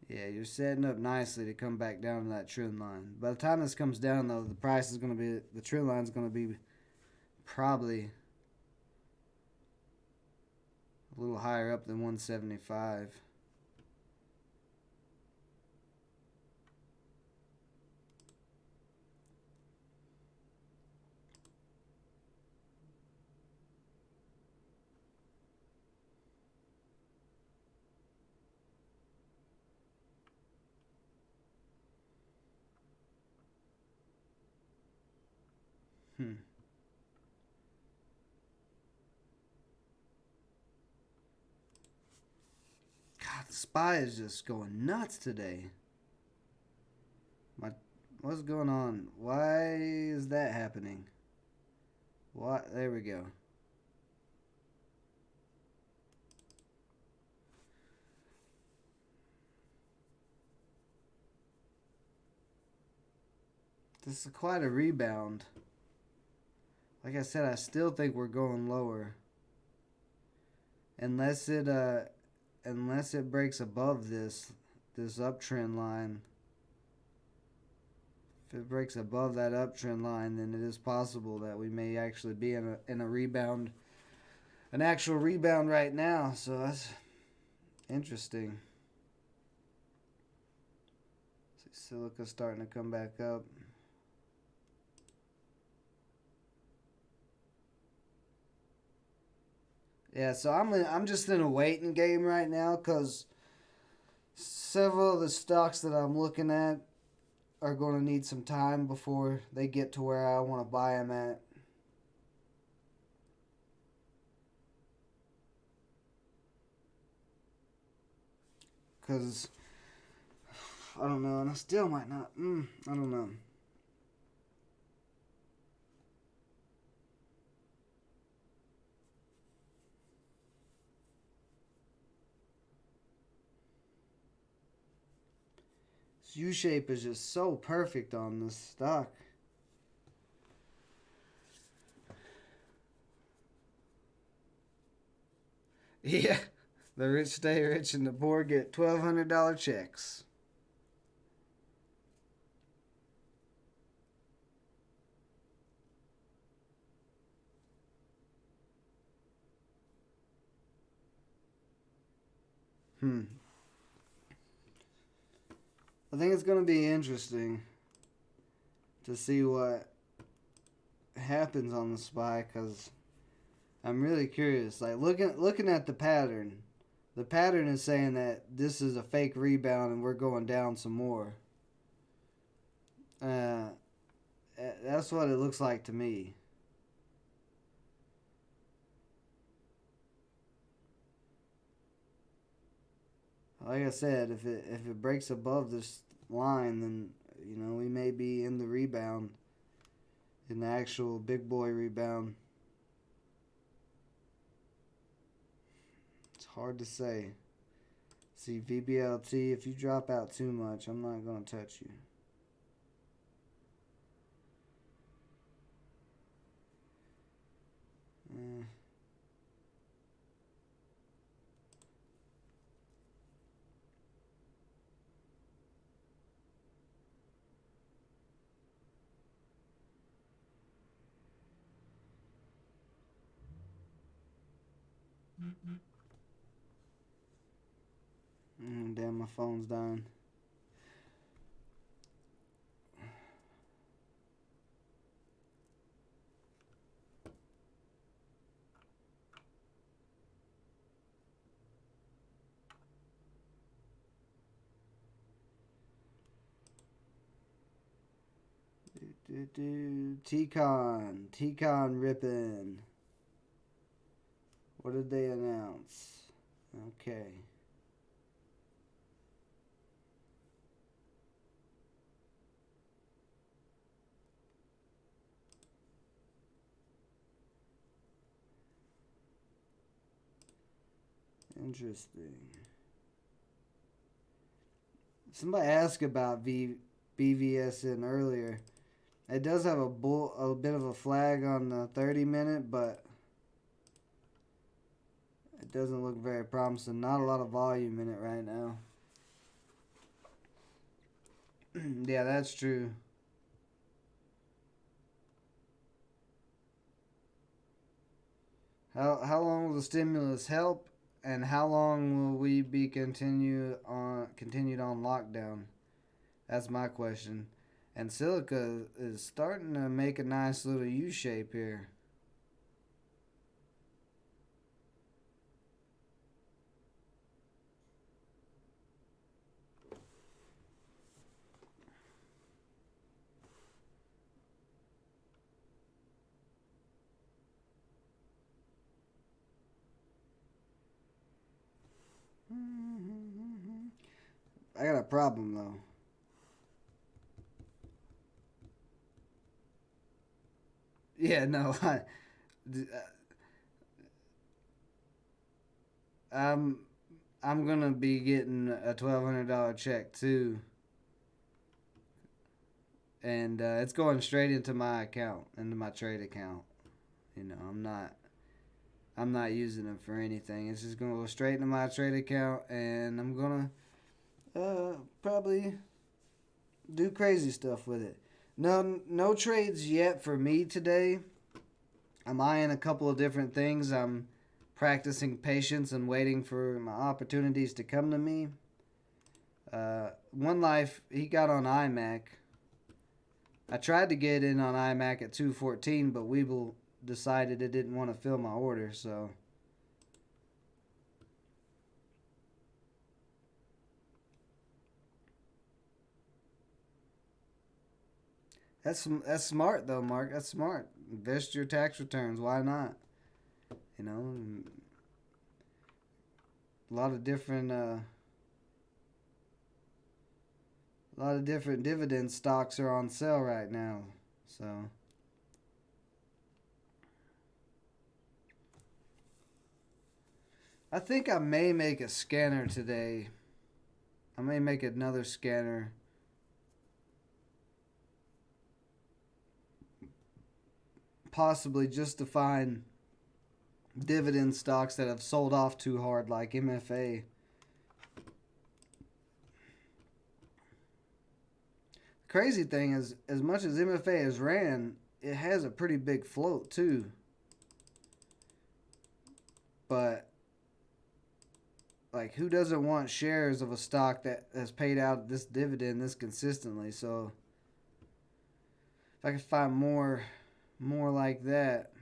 Yeah, you're setting up nicely to come back down to that trend line. By the time this comes down, though, the price is going to be, the trend line is going to be probably a little higher up than 175. God, the SPY is just going nuts today. What's going on? Why is that happening? What? There we go. This is quite a rebound. Like I said, I still think we're going lower. Unless it breaks above this uptrend line. If it breaks above that uptrend line, then it is possible that we may actually be in a rebound, an actual rebound right now. So that's interesting. See, Silica starting to come back up. Yeah, so I'm just in a waiting game right now because several of the stocks that I'm looking at are going to need some time before they get to where I want to buy them at. Because I don't know, and I still might not. I don't know. This U shape is just so perfect on this stock. Yeah, the rich stay rich and the poor get $1,200 checks. Hmm. I think it's gonna be interesting to see what happens on the SPY because I'm really curious. Like looking at the pattern is saying that this is a fake rebound and we're going down some more. Uh, that's what it looks like to me. Like I said, if it breaks above this line, then we may be in the rebound, in the actual big boy rebound. It's hard to say. See, VBLT, if you drop out too much, I'm not going to touch you. Uh, damn, my phone's dying. T-Con ripping. What did they announce? Okay. Interesting. Somebody asked about BVSN earlier. It does have a bit of a flag on the 30-minute, but it doesn't look very promising. Not a lot of volume in it right now. Yeah, that's true. How long will the stimulus help, and how long will we be continued on lockdown? That's my question. And Silica is starting to make a nice little U shape here. I got a problem though. Yeah, no, I'm I'm gonna be getting a $1,200 check too, and it's going straight into my account, into my trade account. I'm not using it for anything. It's just gonna go straight into my trade account, and I'm gonna probably do crazy stuff with it. No trades yet for me today. I'm eyeing a couple of different things. I'm practicing patience and waiting for my opportunities to come to me. One Life, he got on IMAC. I tried to get in on IMAC at 214, but Weeble decided it didn't want to fill my order, so that's smart though, Mark. That's smart. Invest your tax returns. Why not? You know, a lot of different A lot of different dividend stocks are on sale right now. So I think I may make a scanner today. I may make another scanner. Possibly just to find dividend stocks that have sold off too hard, like MFA. Crazy thing is, as much as MFA has ran, it has a pretty big float too. But like, who doesn't want shares of a stock that has paid out this dividend this consistently? So if I can find more like that.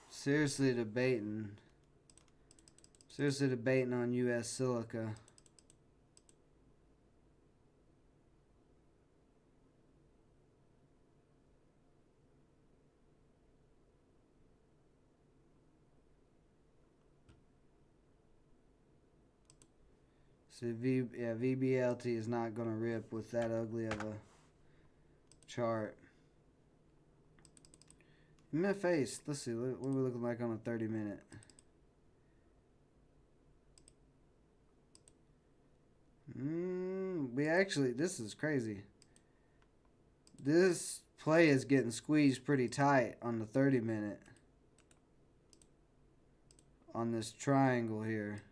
Seriously debating. Seriously debating on U.S. Silica. So VBLT is not gonna rip with that ugly of a chart. MFAce. Let's see. What are we looking like on a 30-minute? We actually. This is crazy. This play is getting squeezed pretty tight on the 30-minute. On this triangle here.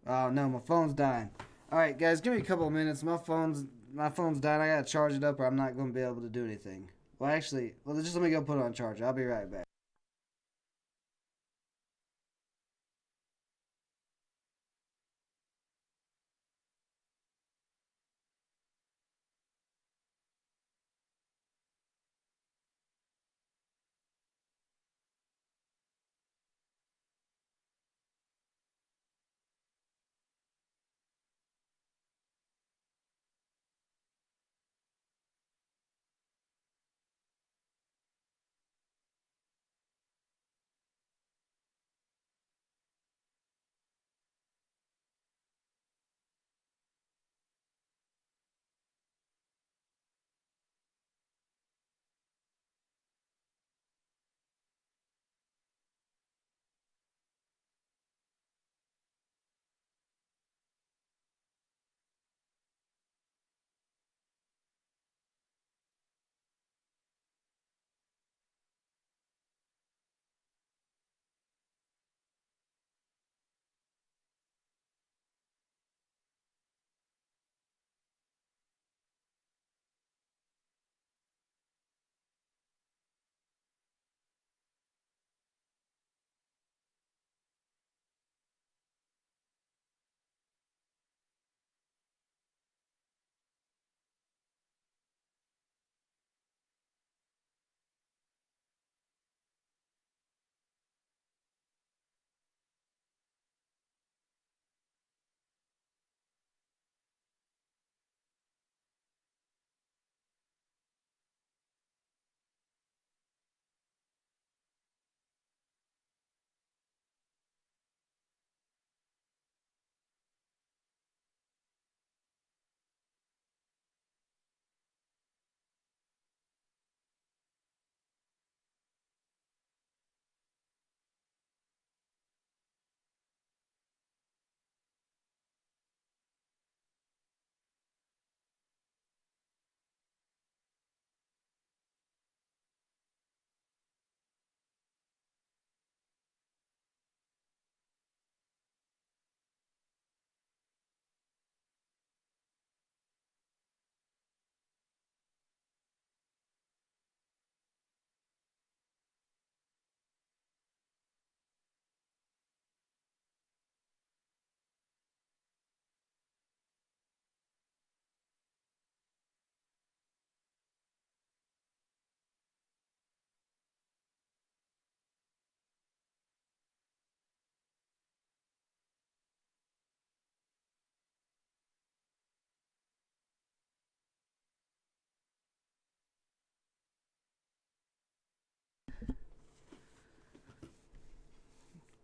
Oh no, my phone's dying. All right, guys, give me a couple of minutes. My phone's dying. I gotta charge it up, or I'm not gonna be able to do anything. Well, actually, just let me go put it on charge. I'll be right back.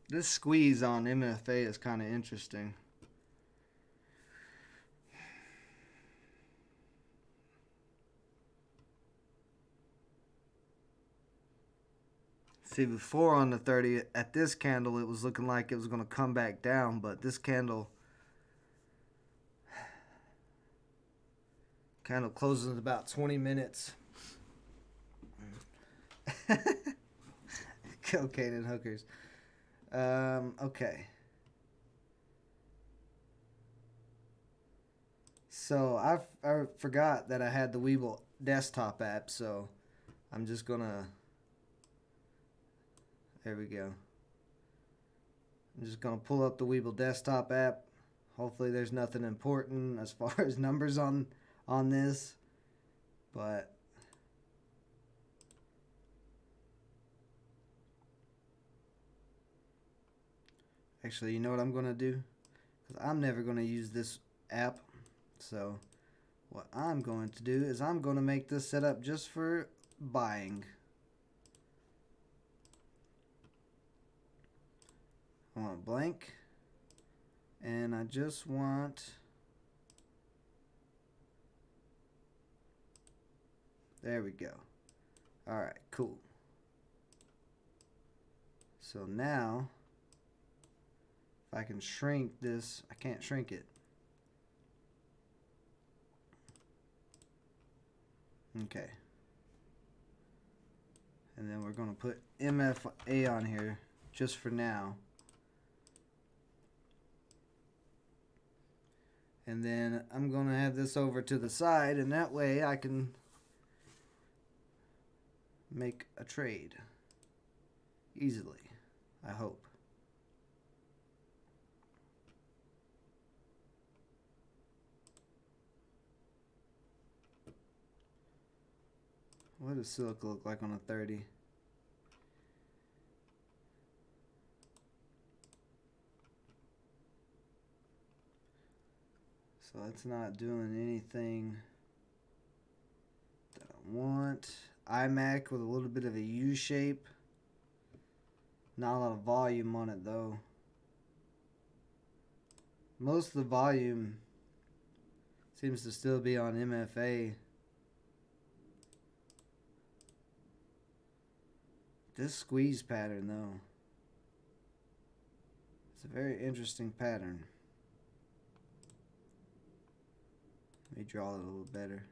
This squeeze on MFA is kind of interesting. See, before on the 30, at this candle, it was looking like it was going to come back down, but this candle closes in about 20 minutes. Cocaine and hookers. Okay. So I forgot that I had the Webull desktop app, so I'm just gonna. There we go. I'm just gonna pull up the Webull desktop app. Hopefully, there's nothing important as far as numbers on this, but actually, you know what I'm gonna do? Because I'm never gonna use this app, so what I'm going to do is I'm going to make this setup just for buying. I want blank, and I just want, there we go. Alright, cool. So now, if I can shrink this, I can't shrink it. Okay. And then we're going to put MFA on here just for now. And then I'm going to have this over to the side, and that way I can make a trade easily, I hope. What does silica look like on a 30? So it's not doing anything that I want. iMac with a little bit of a U shape. Not a lot of volume on it though. Most of the volume seems to still be on MFA. This squeeze pattern though, it's a very interesting pattern. Let me draw it a little better.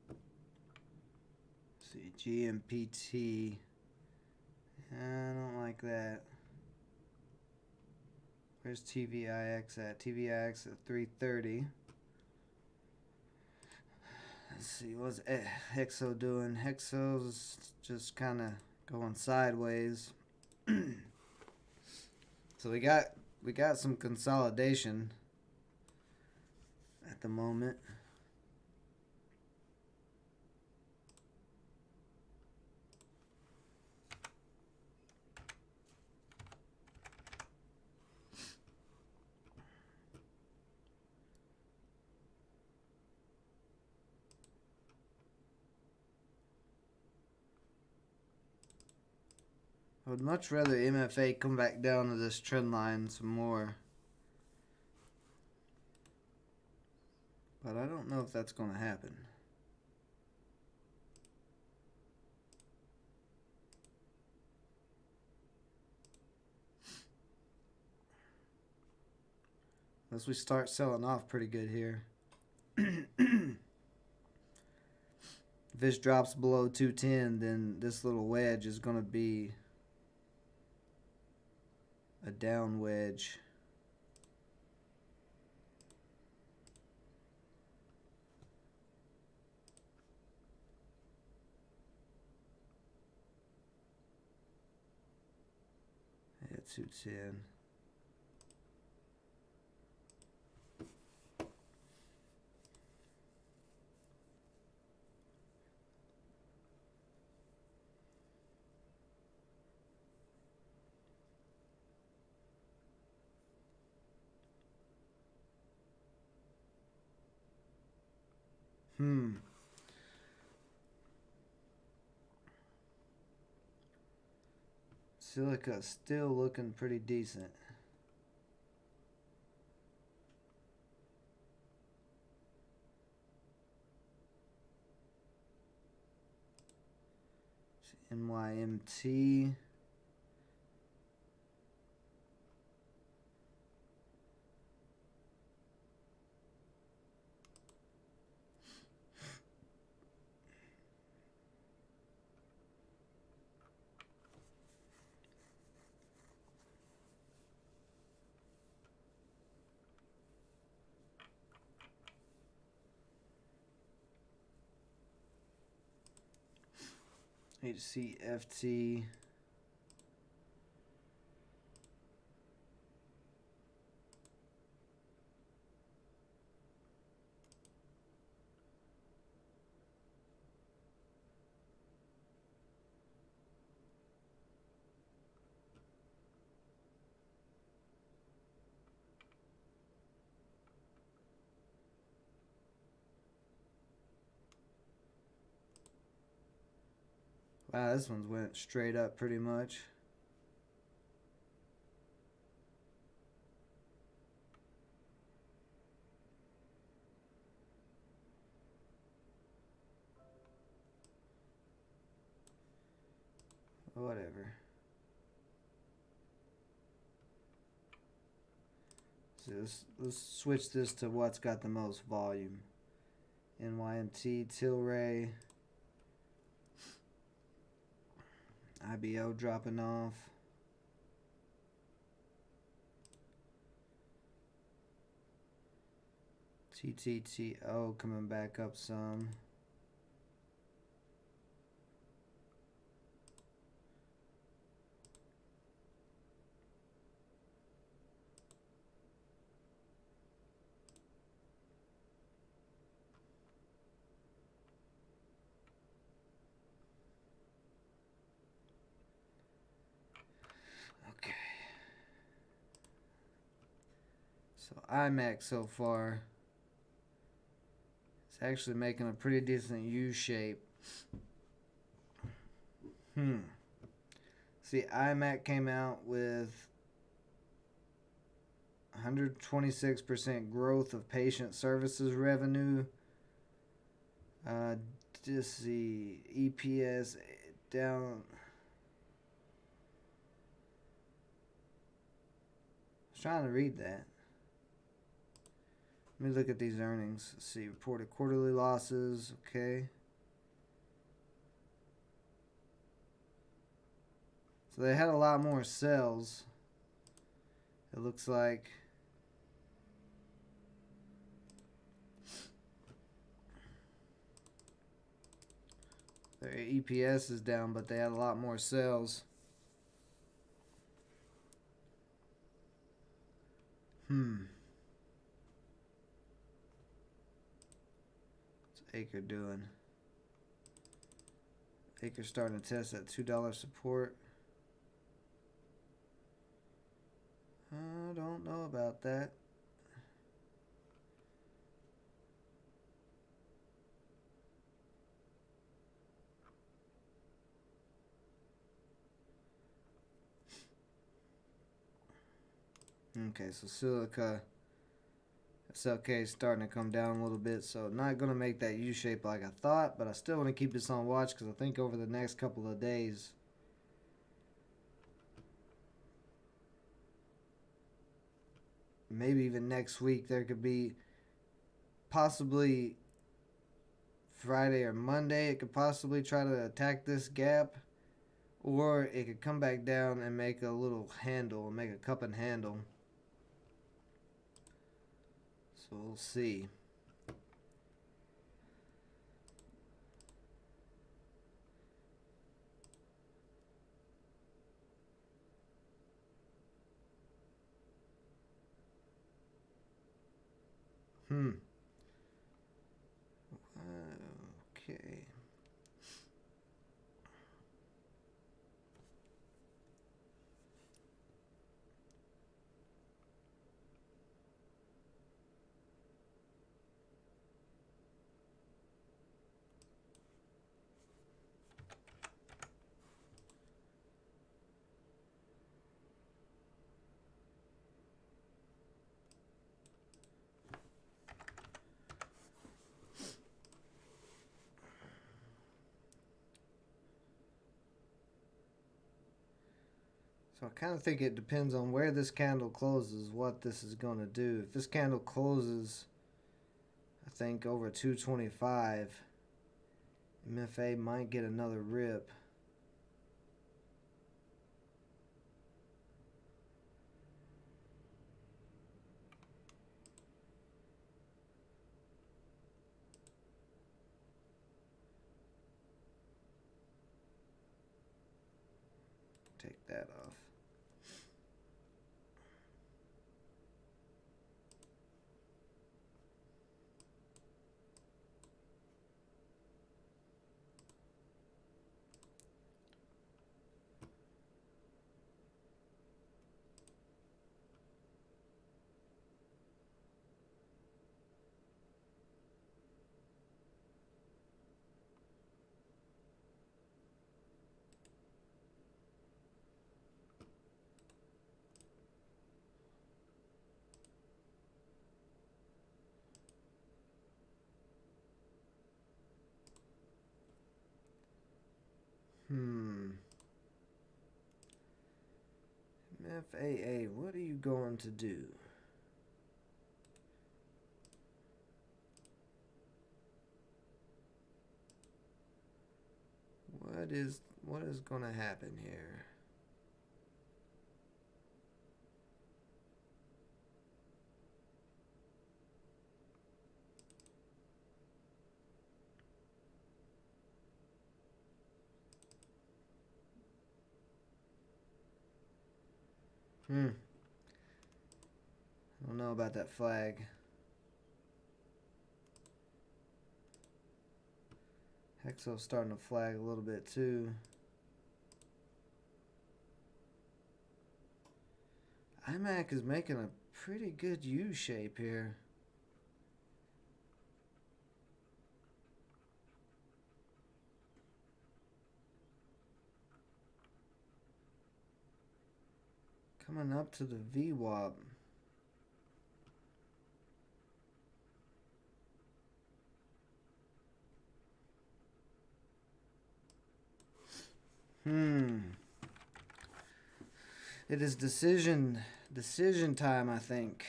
Let's see, GMPT. I don't like that. Where's TVIX at? TVIX at 330. Let's see, what's Hexo doing? Hexo's just kind of going sideways. So we got some consolidation at the moment. I would much rather MFA come back down to this trend line some more. But I don't know if that's going to happen. Unless we start selling off pretty good here. If this drops below 210, then this little wedge is going to be a down wedge. Yeah, 210. Hmm. Silica still looking pretty decent. NYMT. HCFT. Wow, this one's went straight up pretty much. Whatever. So let's switch this to what's got the most volume. NYMT, Tilray. IBO dropping off. TTTO coming back up some. Okay. So IMAX so far is actually making a pretty decent U shape. See, IMAC came out with 126% growth of patient services revenue. Just the EPS down. I was trying to read that. Let me look at these earnings. Let's see, reported quarterly losses. Okay. So they had a lot more sales. It looks like. Their EPS is down, but they had a lot more sales. What's Acre doing? Acre starting to test that $2 support. I don't know about that. Okay, so Silica SLK is starting to come down a little bit, so not going to make that U shape like I thought, but I still want to keep this on watch because I think over the next couple of days, maybe even next week, there could be possibly Friday or Monday, it could possibly try to attack this gap, or it could come back down and make a little handle, make a cup and handle. So we'll see. Okay. So I kind of think it depends on where this candle closes, what this is going to do. If this candle closes, I think over 225, MFA might get another rip. Take that off. FAA, what are you going to do? What is going to happen here? I don't know about that flag. Hexo's starting to flag a little bit too. IMAC is making a pretty good U shape here. Coming up to the VWAP. It is decision time, I think.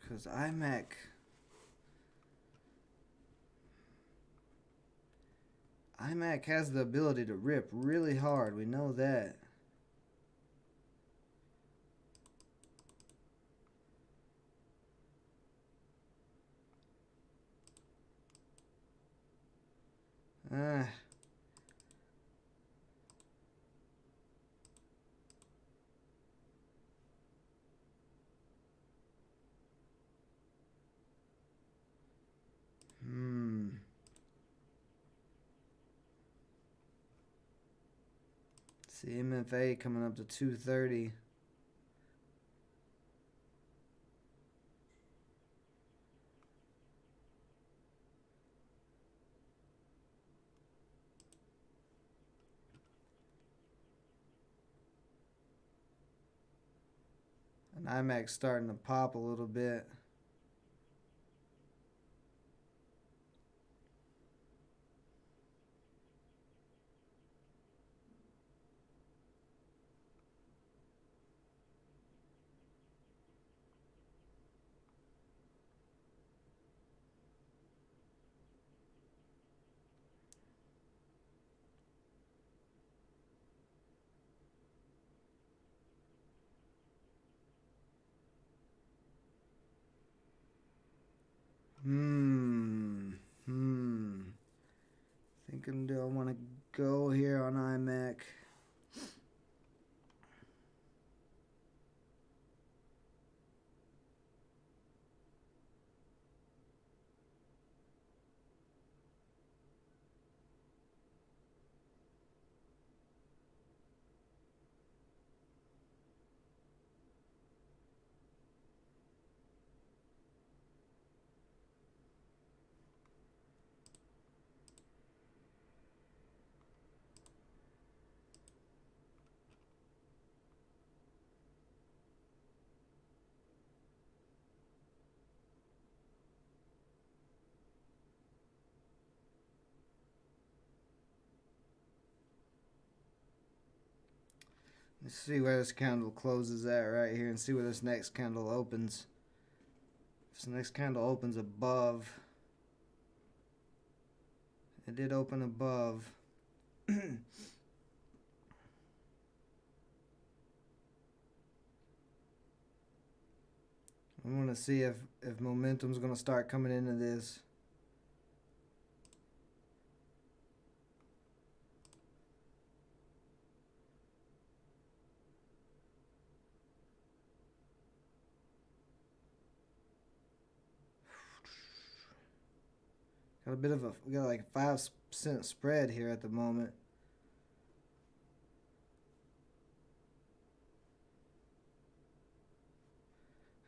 Because IMAC has the ability to rip really hard. We know that. Ah. See MFA coming up to 230. And IMAX starting to pop a little bit. Thinking, do I want to go here on IMAC? Let's see where this candle closes at right here and see where this next candle opens. If this next candle opens above, it did open above. I want to see if momentum's going to start coming into this. Got a bit of a, we got like a 5% spread here at the moment.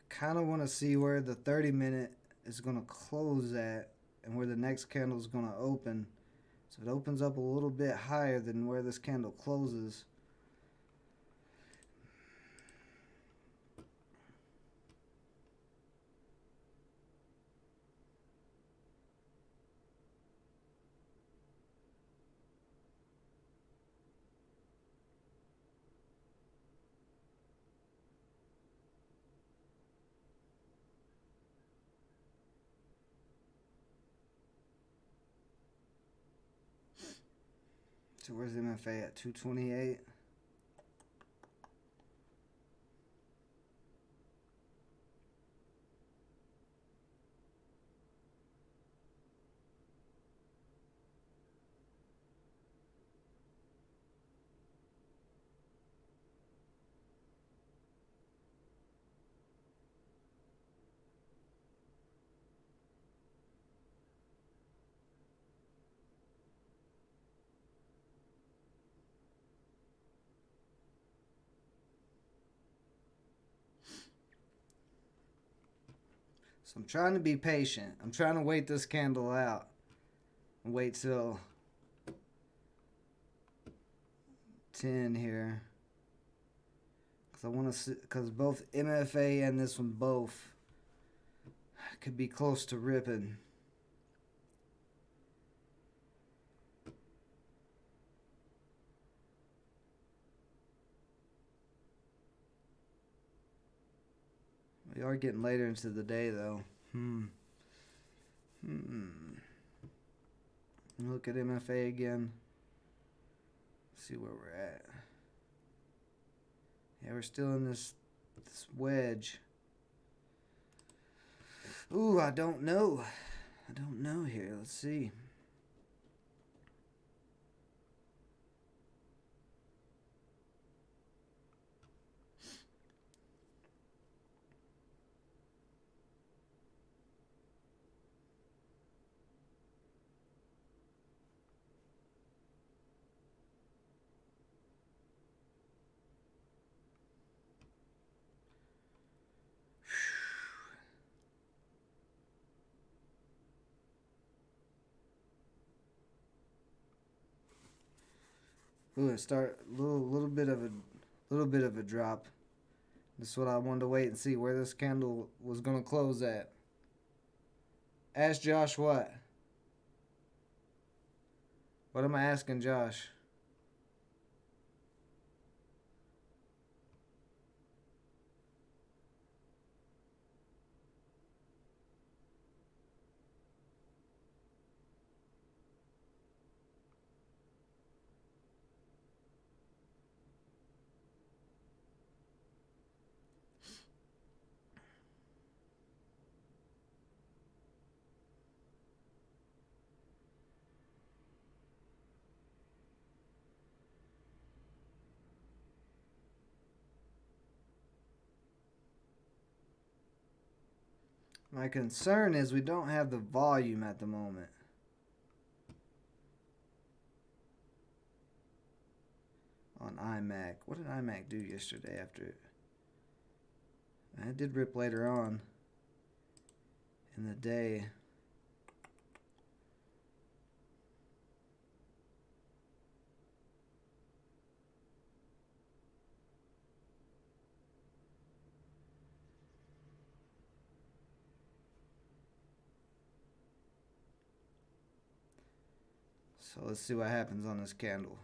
I kind of want to see where the 30-minute is going to close at and where the next candle is going to open. So it opens up a little bit higher than where this candle closes. So where's the MFA at? 228. So I'm trying to be patient. I'm trying to wait this candle out. Wait till 10 here. Because I want to see, because both MFA and this one both could be close to ripping. We are getting later into the day though. Look at MFA again. See where we're at. Yeah, we're still in this wedge. Ooh, I don't know. I don't know here. Let's see. Ooh, it start little bit of a drop. This is what I wanted to wait and see where this candle was gonna close at. Ask Josh what? What am I asking Josh? My concern is we don't have the volume at the moment. On IMAC. What did IMAC do yesterday after it? It did rip later on in the day. So let's see what happens on this candle.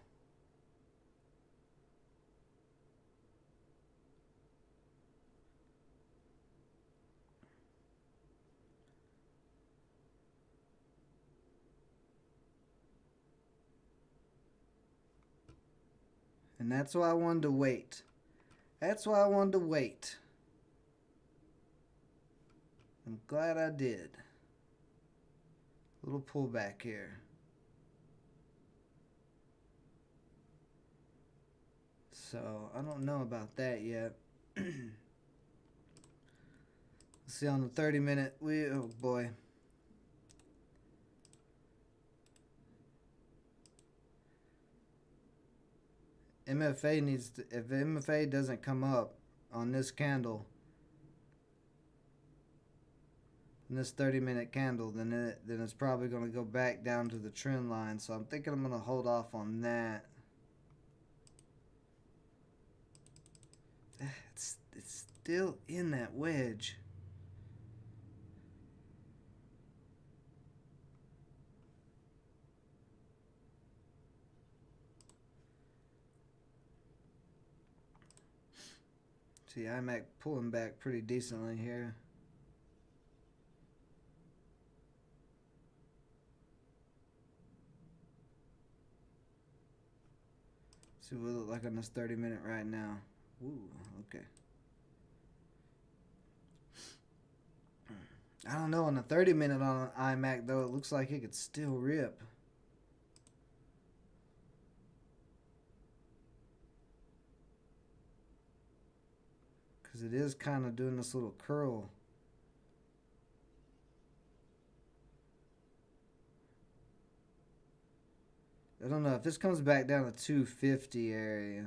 And that's why I wanted to wait. That's why I wanted to wait. I'm glad I did. Little pullback here. So, I don't know about that yet. Let's see on the 30-minute. Oh boy. MFA needs to, if MFA doesn't come up on this candle, in this 30-minute candle, then it's probably going to go back down to the trend line. So I'm thinking I'm going to hold off on that. It's still in that wedge. See, IMAC pulling back pretty decently here. See what it look like on this 30-minute right now. Ooh, okay. I don't know, on the 30-minute on IMAC though, it looks like it could still rip. Because it is kind of doing this little curl. I don't know if this comes back down to 250 area.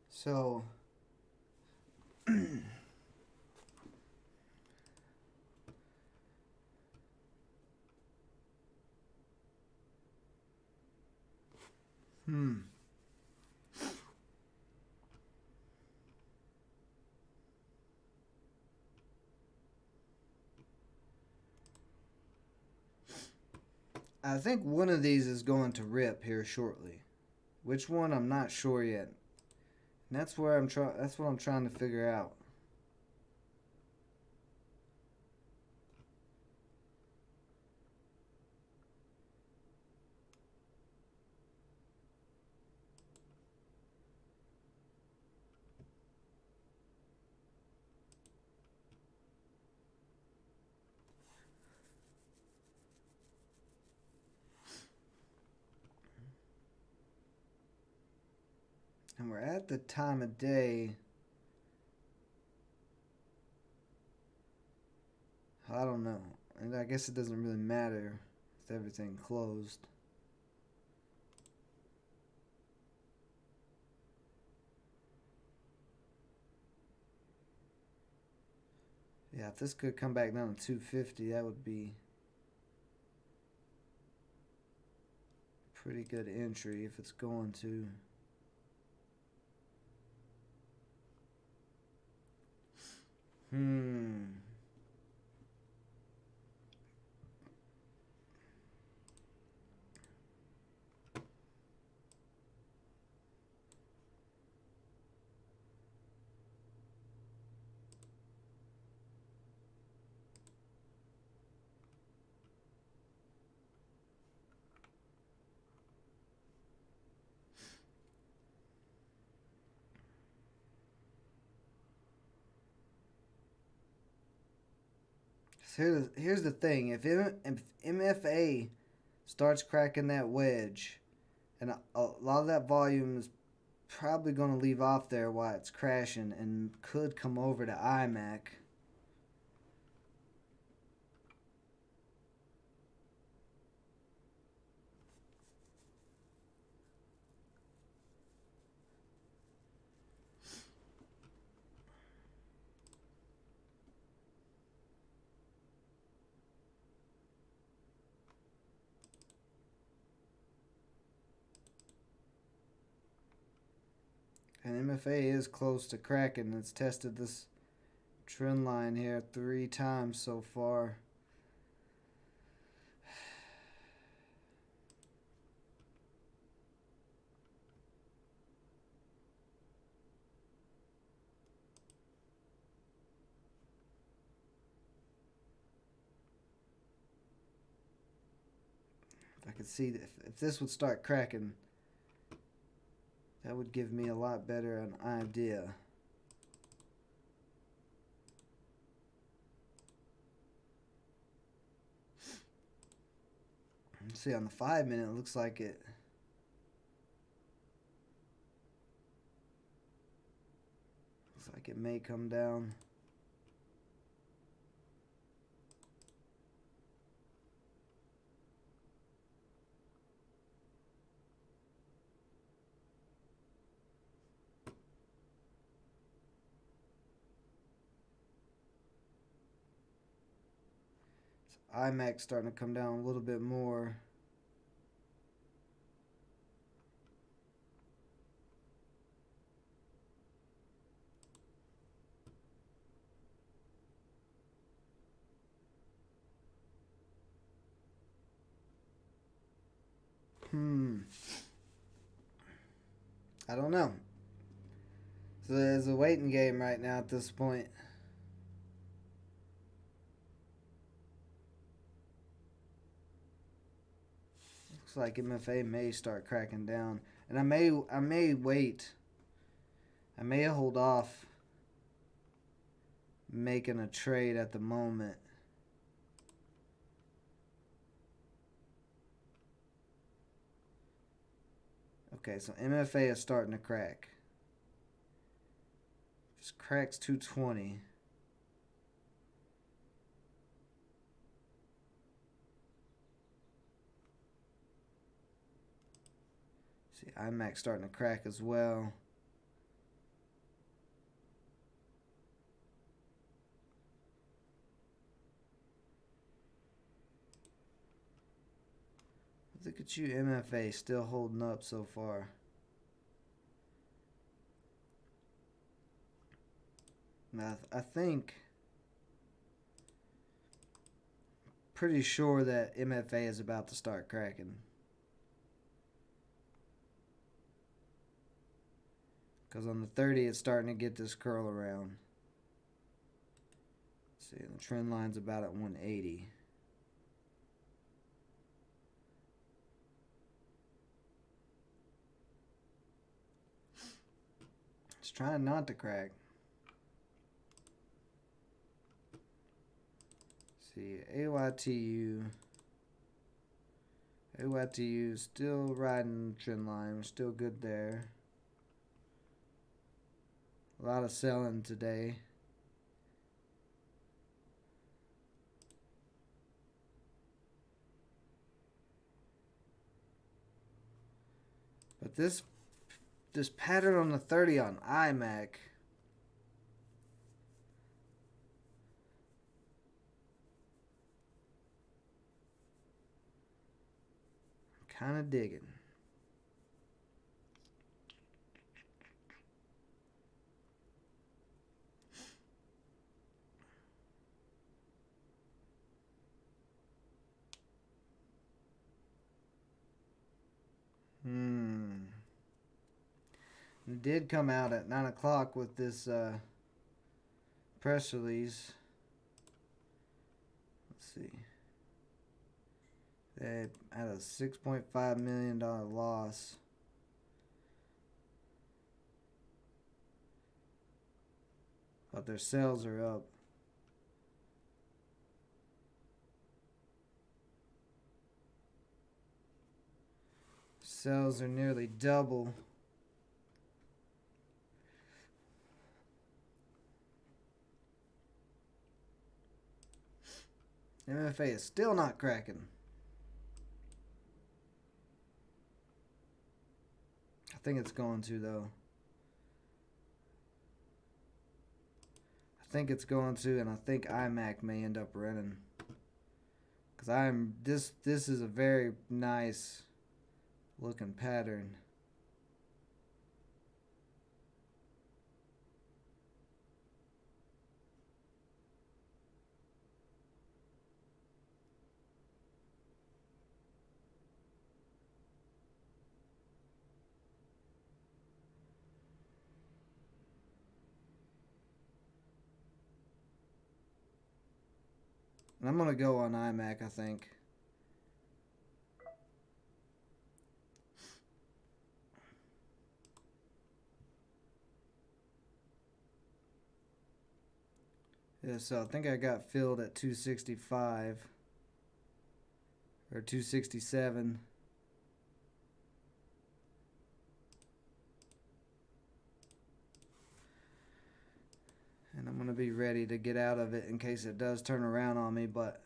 So I think one of these is going to rip here shortly. Which one, I'm not sure yet. And that's where that's what I'm trying to figure out. And we're at the time of day. I don't know. And I guess it doesn't really matter with everything closed. Yeah, if this could come back down to 250, that would be a pretty good entry if it's going to. Here's the thing. If MFA starts cracking that wedge, and a lot of that volume is probably going to leave off there while it's crashing and could come over to IMAC. And MFA is close to cracking. It's tested this trend line here 3 times so far. could see that if this would start cracking, that would give me a lot better an idea. See, on the 5 minute, it looks like it may come down. So IMAX starting to come down a little bit more. I don't know. So it's a waiting game right now at this point. Looks like MFA may start cracking down, and I may wait. I may hold off making a trade at the moment. Okay, so MFA is starting to crack. Just cracks 220. See, IMAX starting to crack as well. Look at you, MFA, still holding up so far. Now, I think, pretty sure that MFA is about to start cracking. Because on the 30, it's starting to get this curl around. Let's see, the trend line's about at 180. It's trying not to crack. See, AYTU still riding trend line. We're still good there. A lot of selling today. But this pattern on the 30 on IMAC kind of digging. It did come out at 9 o'clock with this press release. Let's see. They had a $6.5 million loss. But their sales are up. Sales are nearly double. MFA is still not cracking. I think it's going to, though. I think it's going to, and I think IMAC may end up running. Because this is a very nice looking pattern. And I'm going to go on IMAC, I think. Yeah, so I think I got filled at 265 or 267. And I'm going to be ready to get out of it in case it does turn around on me, but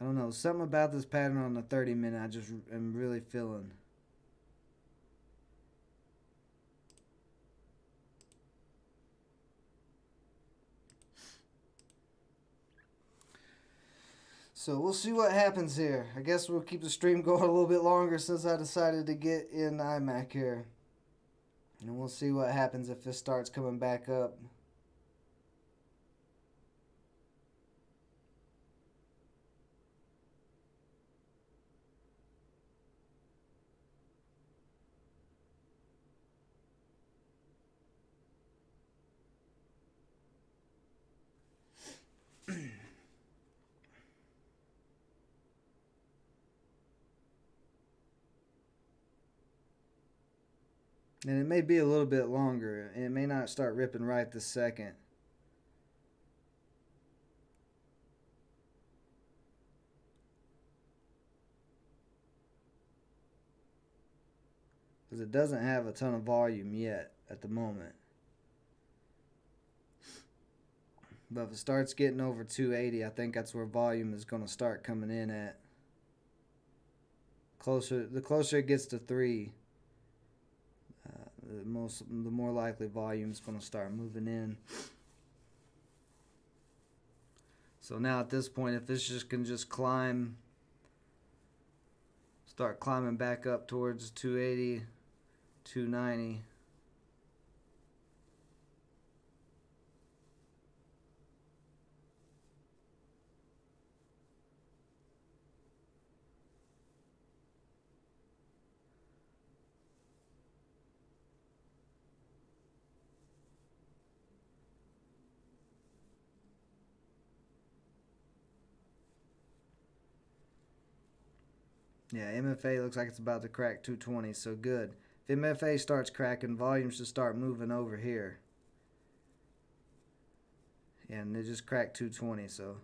I don't know. Something about this pattern on the 30-minute I just am really feeling. So we'll see what happens here. I guess we'll keep the stream going a little bit longer since I decided to get in IMAC here. And we'll see what happens if this starts coming back up. And it may be a little bit longer. And it may not start ripping right this second. Because it doesn't have a ton of volume yet at the moment. But if it starts getting over 280, I think that's where volume is going to start coming in at. The closer it gets to 3, the more likely volume is going to start moving in. So now at this point, if this just can just climb, start climbing back up towards 280, 290. Yeah, MFA looks like it's about to crack 220, so good. If MFA starts cracking, volume should start moving over here. Yeah, and it just cracked 220, so.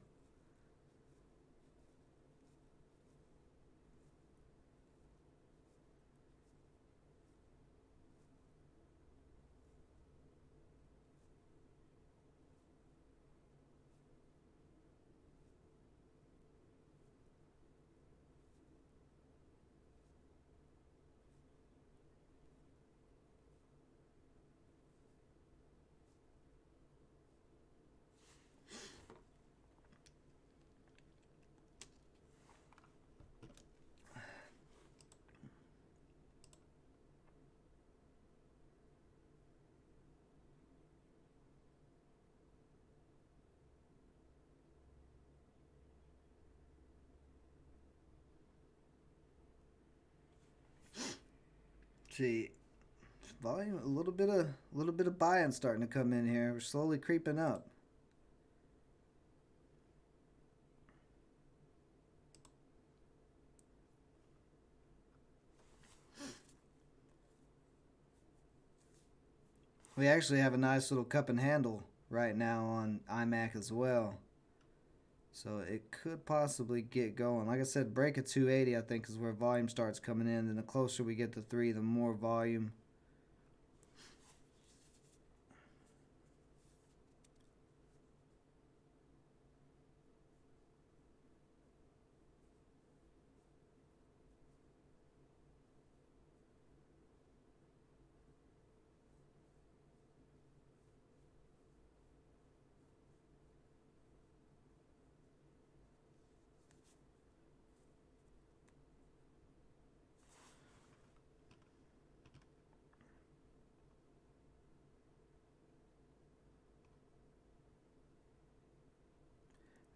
See, volume, a little bit of buying starting to come in here. We're slowly creeping up. We actually have a nice little cup and handle right now on IMAC as well. So it could possibly get going. Like I said, break at 280 I think is where volume starts coming in. And the closer we get to 3, the more volume.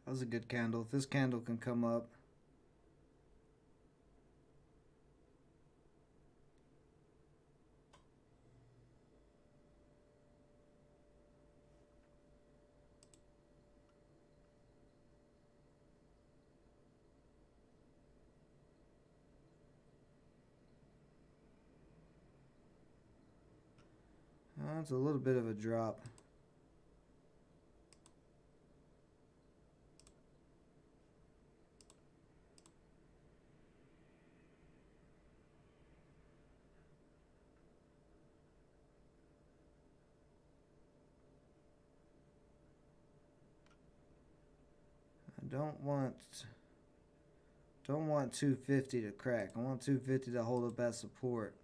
That was a good candle. If this candle can come up. That's a little bit of a drop. Don't want 250 to crack. I want 250 to hold up that support.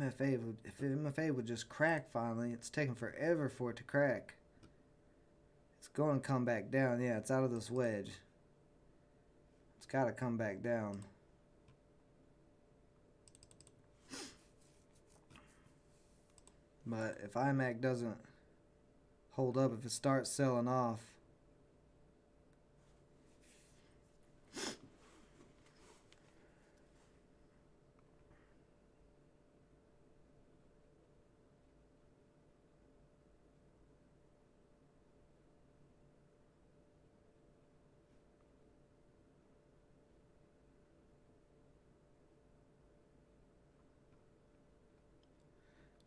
If MFA would just crack finally, it's taking forever for it to crack. It's going to come back down. Yeah, it's out of this wedge. It's got to come back down. But if IMAC doesn't hold up, if it starts selling off,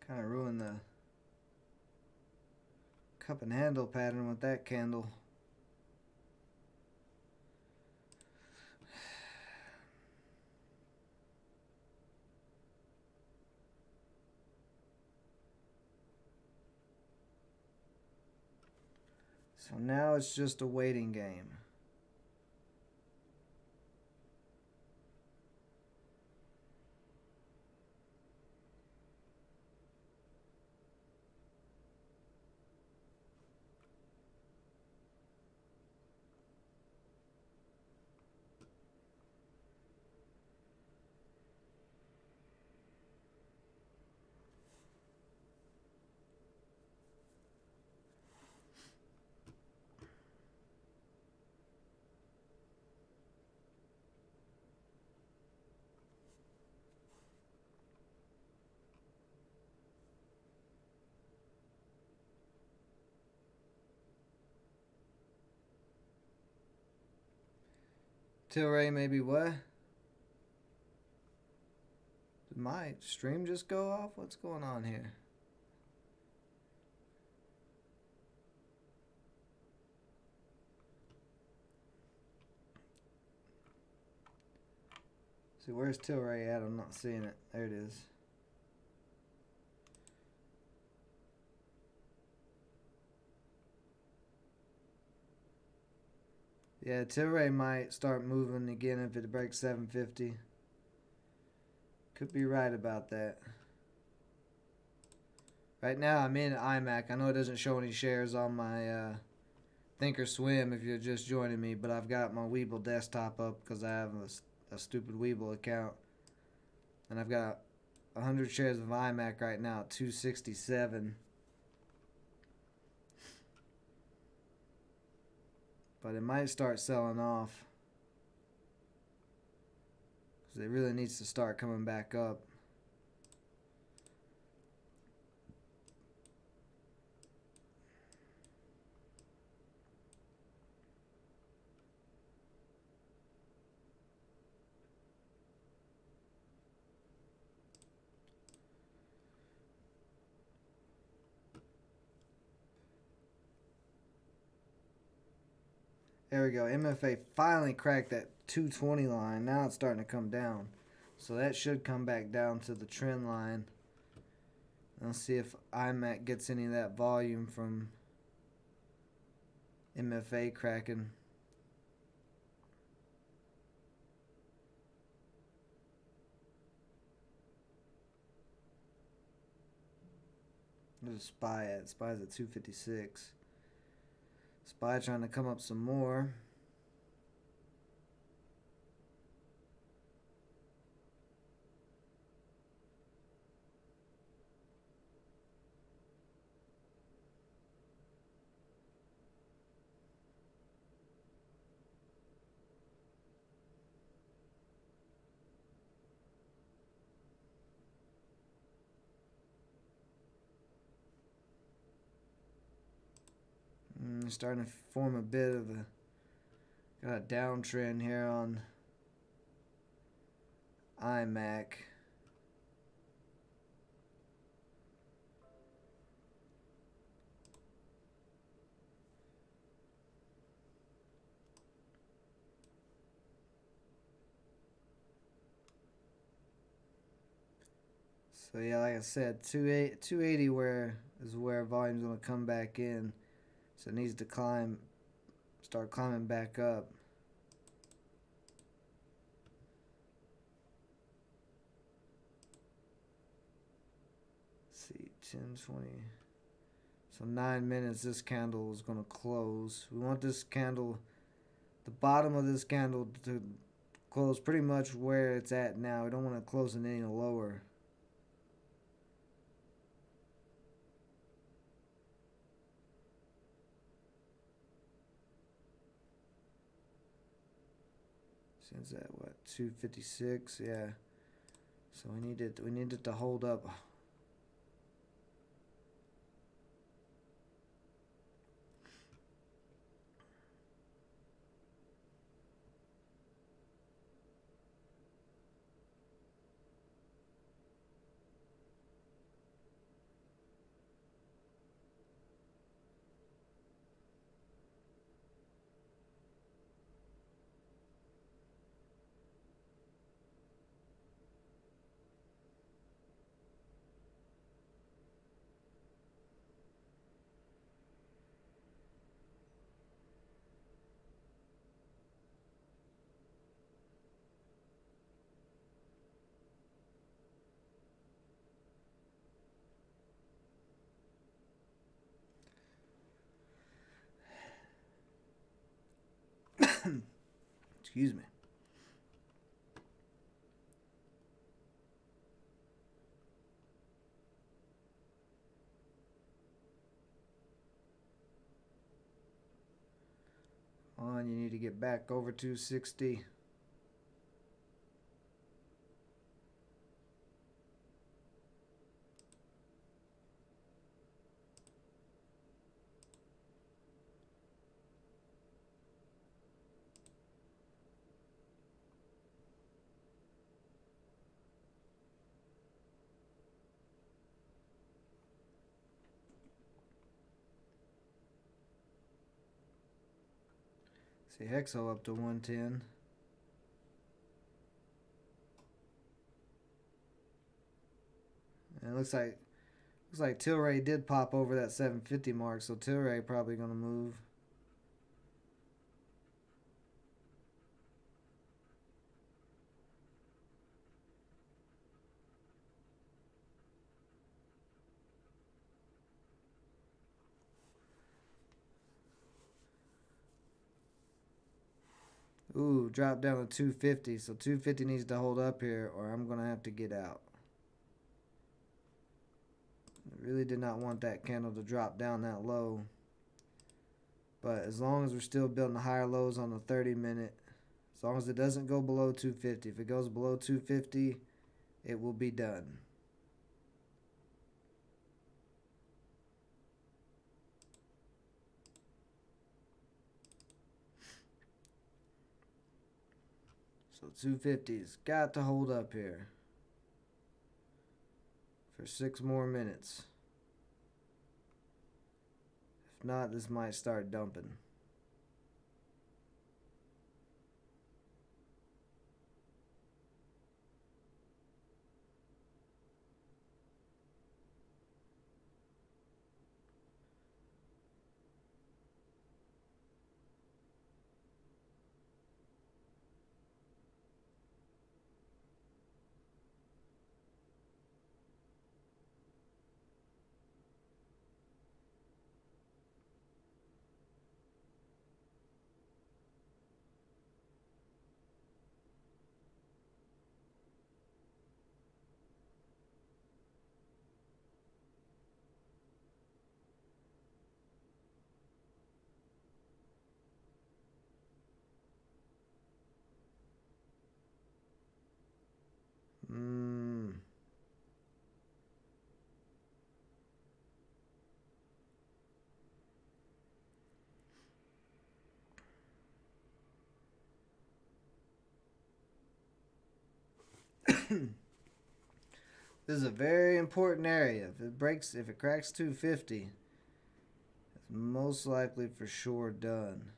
kind of ruined the cup and handle pattern with that candle. So now it's just a waiting game. Tilray maybe what? Did my stream just go off? What's going on here? See, where's Tilray at? I'm not seeing it. There it is. Yeah, Tilray might start moving again if it breaks 750. Could be right about that. Right now I'm in IMAC. I know it doesn't show any shares on my Thinkorswim if you're just joining me, but I've got my Webull desktop up because I have a stupid Webull account. And I've got 100 shares of IMAC right now at 267. But it might start selling off. Because it really needs to start coming back up. There we go. MFA finally cracked that 220 line. Now it's starting to come down. So that should come back down to the trend line. Let's see if IMAC gets any of that volume from MFA cracking. There's a SPY at. SPY's at 256. SPY trying to come up some more. Starting to form a bit of a downtrend here on IMAC. So yeah, like I said, 280 is where volume's gonna come back in. So it needs to start climbing back up. Let's see, 10, 20. So 9 minutes, this candle is gonna close. We want this candle, the bottom of this candle, to close pretty much where it's at now. We don't want to close it any lower. Since at what, 256? Yeah. So we need it to hold up. Excuse me. On, you need to get back over 260. See Hexo up to 110. And it looks like Tilray did pop over that 750 mark, so Tilray probably gonna move. Ooh, dropped down to 250. So 250 needs to hold up here, or I'm gonna have to get out. I really did not want that candle to drop down that low. But as long as we're still building higher lows on the 30-minute, as long as it doesn't go below 250. If it goes below 250, it will be done. So 250's got to hold up here for 6 more minutes. If not, this might start dumping. This is a very important area. If it cracks 250, it's most likely for sure done.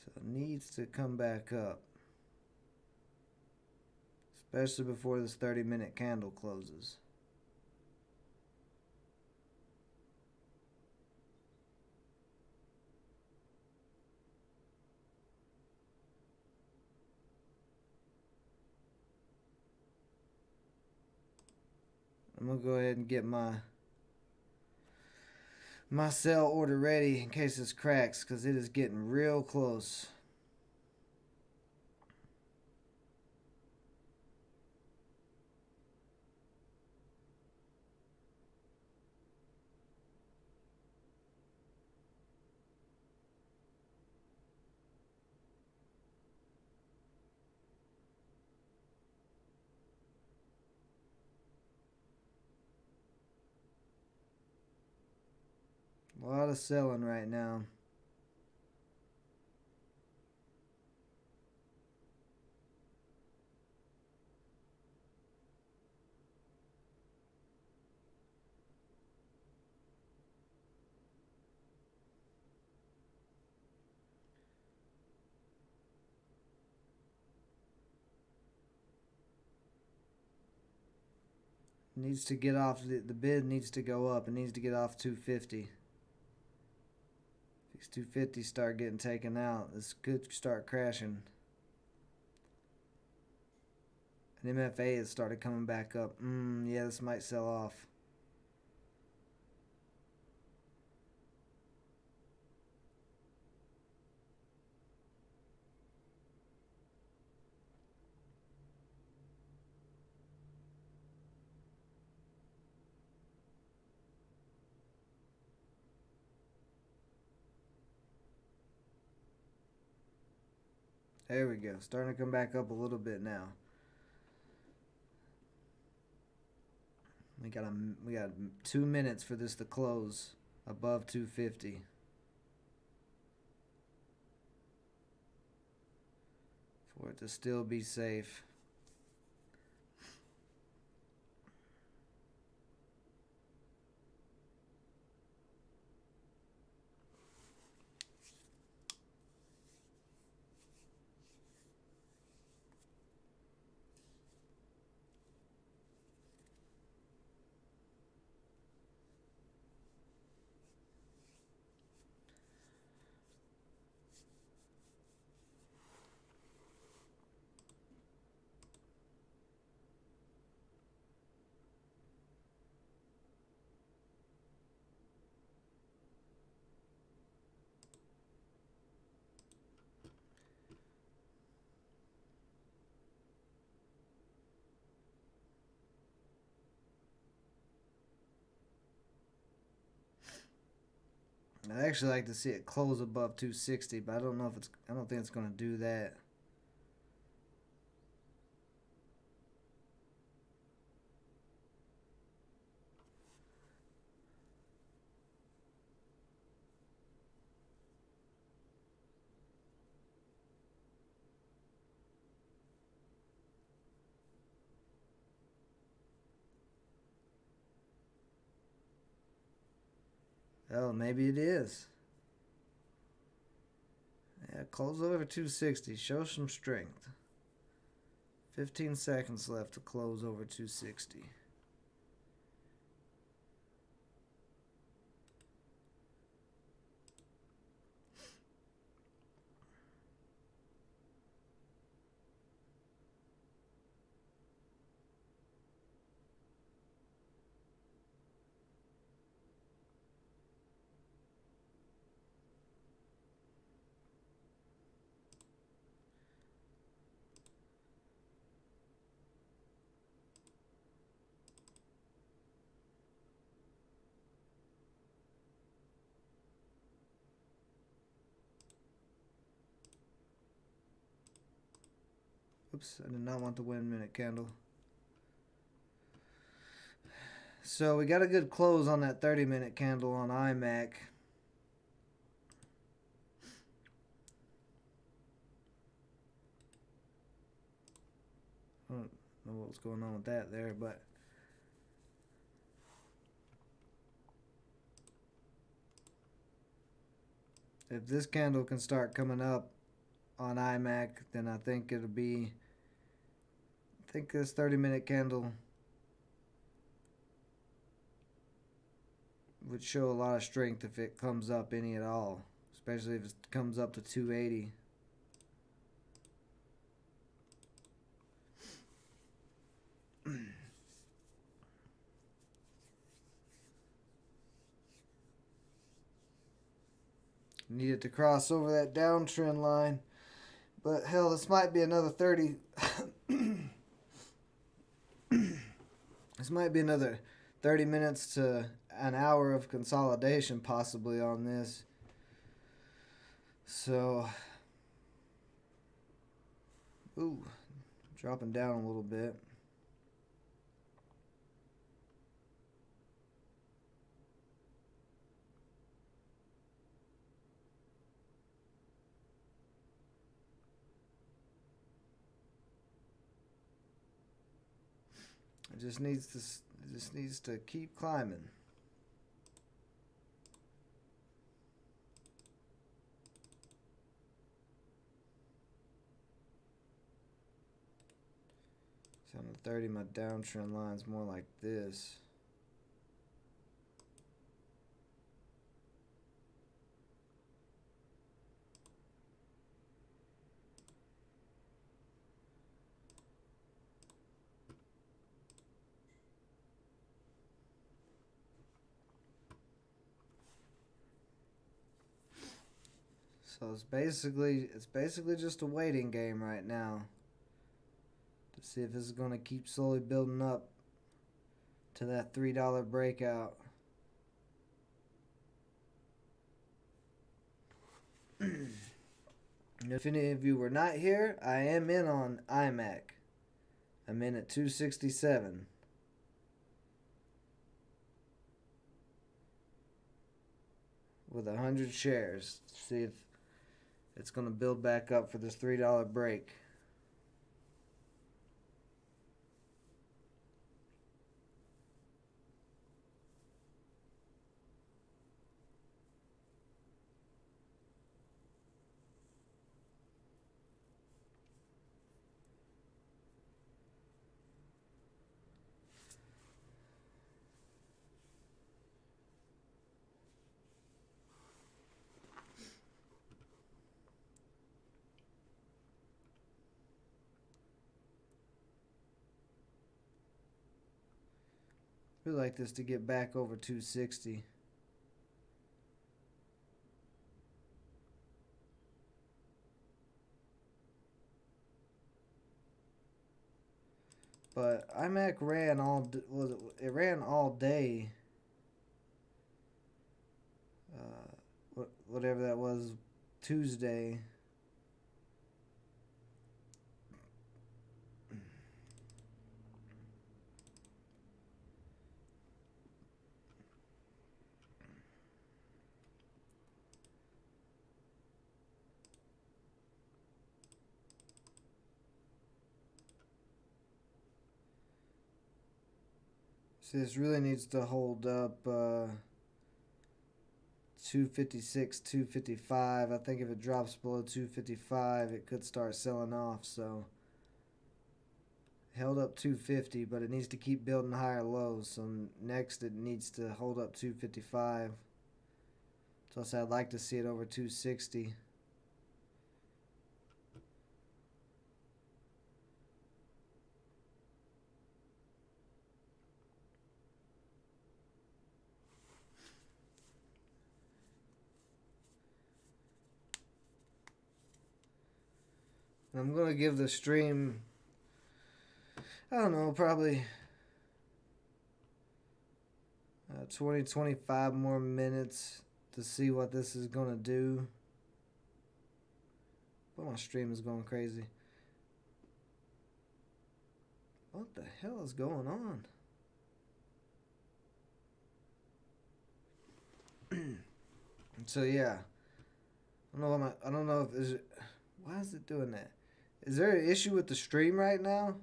So needs to come back up. Especially before this 30-minute candle closes. I'm going to go ahead and get my sell order ready in case this cracks, because it is getting real close. A lot of selling right now. Needs to get off, the bid needs to go up. It needs to get off 250. These 250 start getting taken out, this could start crashing. And MFA has started coming back up. Yeah, this might sell off. There we go. Starting to come back up a little bit now. We got 2 minutes for this to close above 250. For it to still be safe. I'd actually like to see it close above 260, but I don't think it's going to do that. Oh, maybe it is. Yeah, close over 260. Show some strength. 15 seconds left to close over 260. Oops, I did not want the 1 minute candle. So we got a good close on that 30-minute candle on IMAC. I don't know what's going on with that there, but if this candle can start coming up on iMac, then I think it'll be. I think this 30-minute candle would show a lot of strength if it comes up any at all, especially if it comes up to 280. Needed to cross over that downtrend line, but hell, this might be another 30. This might be another 30 minutes to an hour of consolidation possibly on this. So, ooh, dropping down a little bit. It just needs to keep climbing. So on the 30, my downtrend line's more like this. So it's basically just a waiting game right now to see if this is going to keep slowly building up to that $3 breakout. And if any of you were not here, I am in on iMac. I'm in at 267. With 100 shares. See if it's going to build back up for this $3 break. We'd like this to get back over 260. But iMac ran it ran all day. Whatever that was, Tuesday. So this really needs to hold up 256, 255. I think if it drops below 255, it could start selling off. So held up 250, but it needs to keep building higher lows. So next it needs to hold up 255. So I'd like to see it over 260. I'm going to give the stream, I don't know, probably 20, 25 more minutes to see what this is going to do. But my stream is going crazy. What the hell is going on? So yeah, I don't know if why is it doing that? Is there an issue with the stream right now?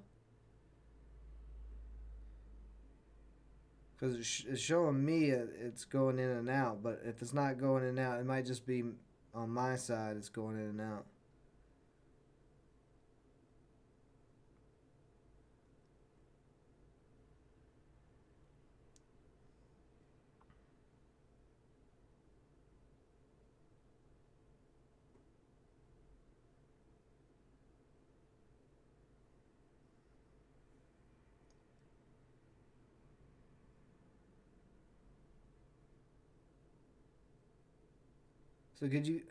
Because it's showing me it's going in and out, but if it's not going in and out, it might just be on my side it's going in and out. So could you?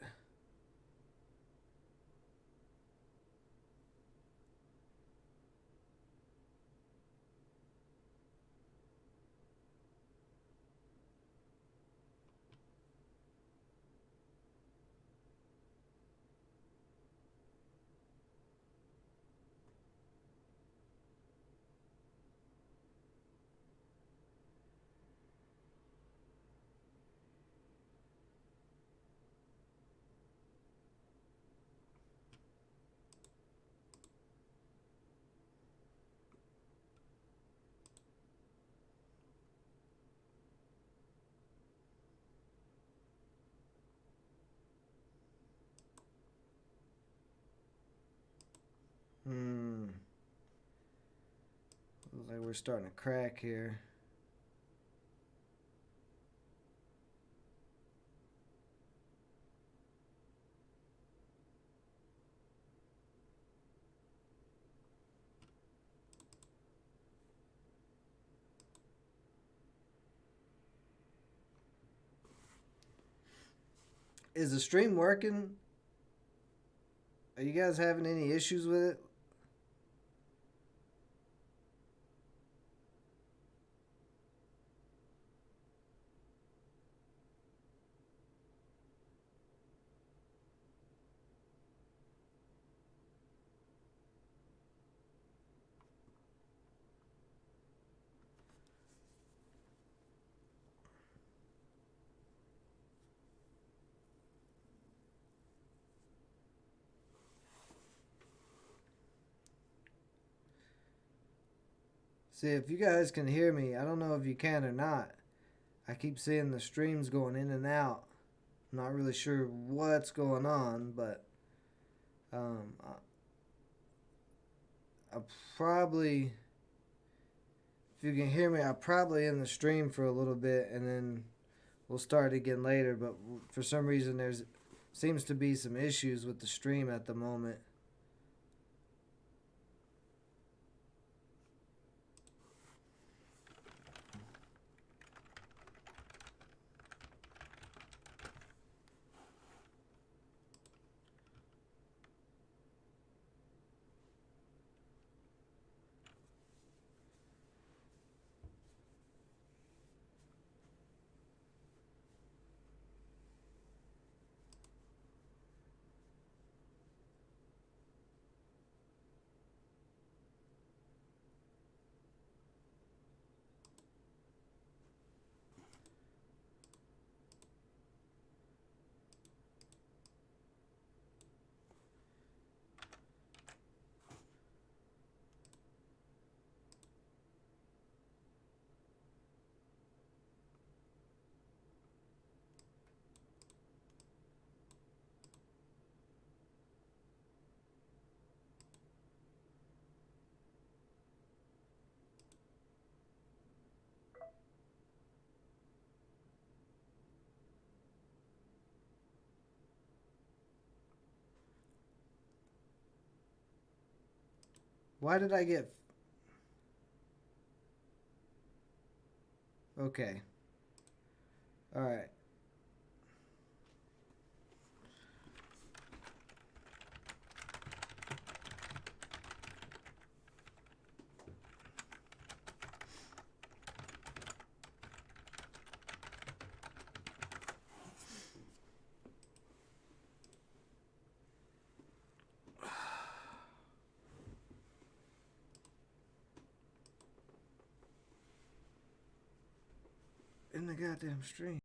Hmm. Looks like we're starting to crack here. Is the stream working? Are you guys having any issues with it? See, if you guys can hear me, I don't know if you can or not. I keep seeing the streams going in and out. I'm not really sure what's going on, but um, I probably, if you can hear me, I'll probably end the stream for a little bit and then we'll start again later. But for some reason, there's seems to be some issues with the stream at the moment. Why did I get? Okay. All right. In the goddamn stream.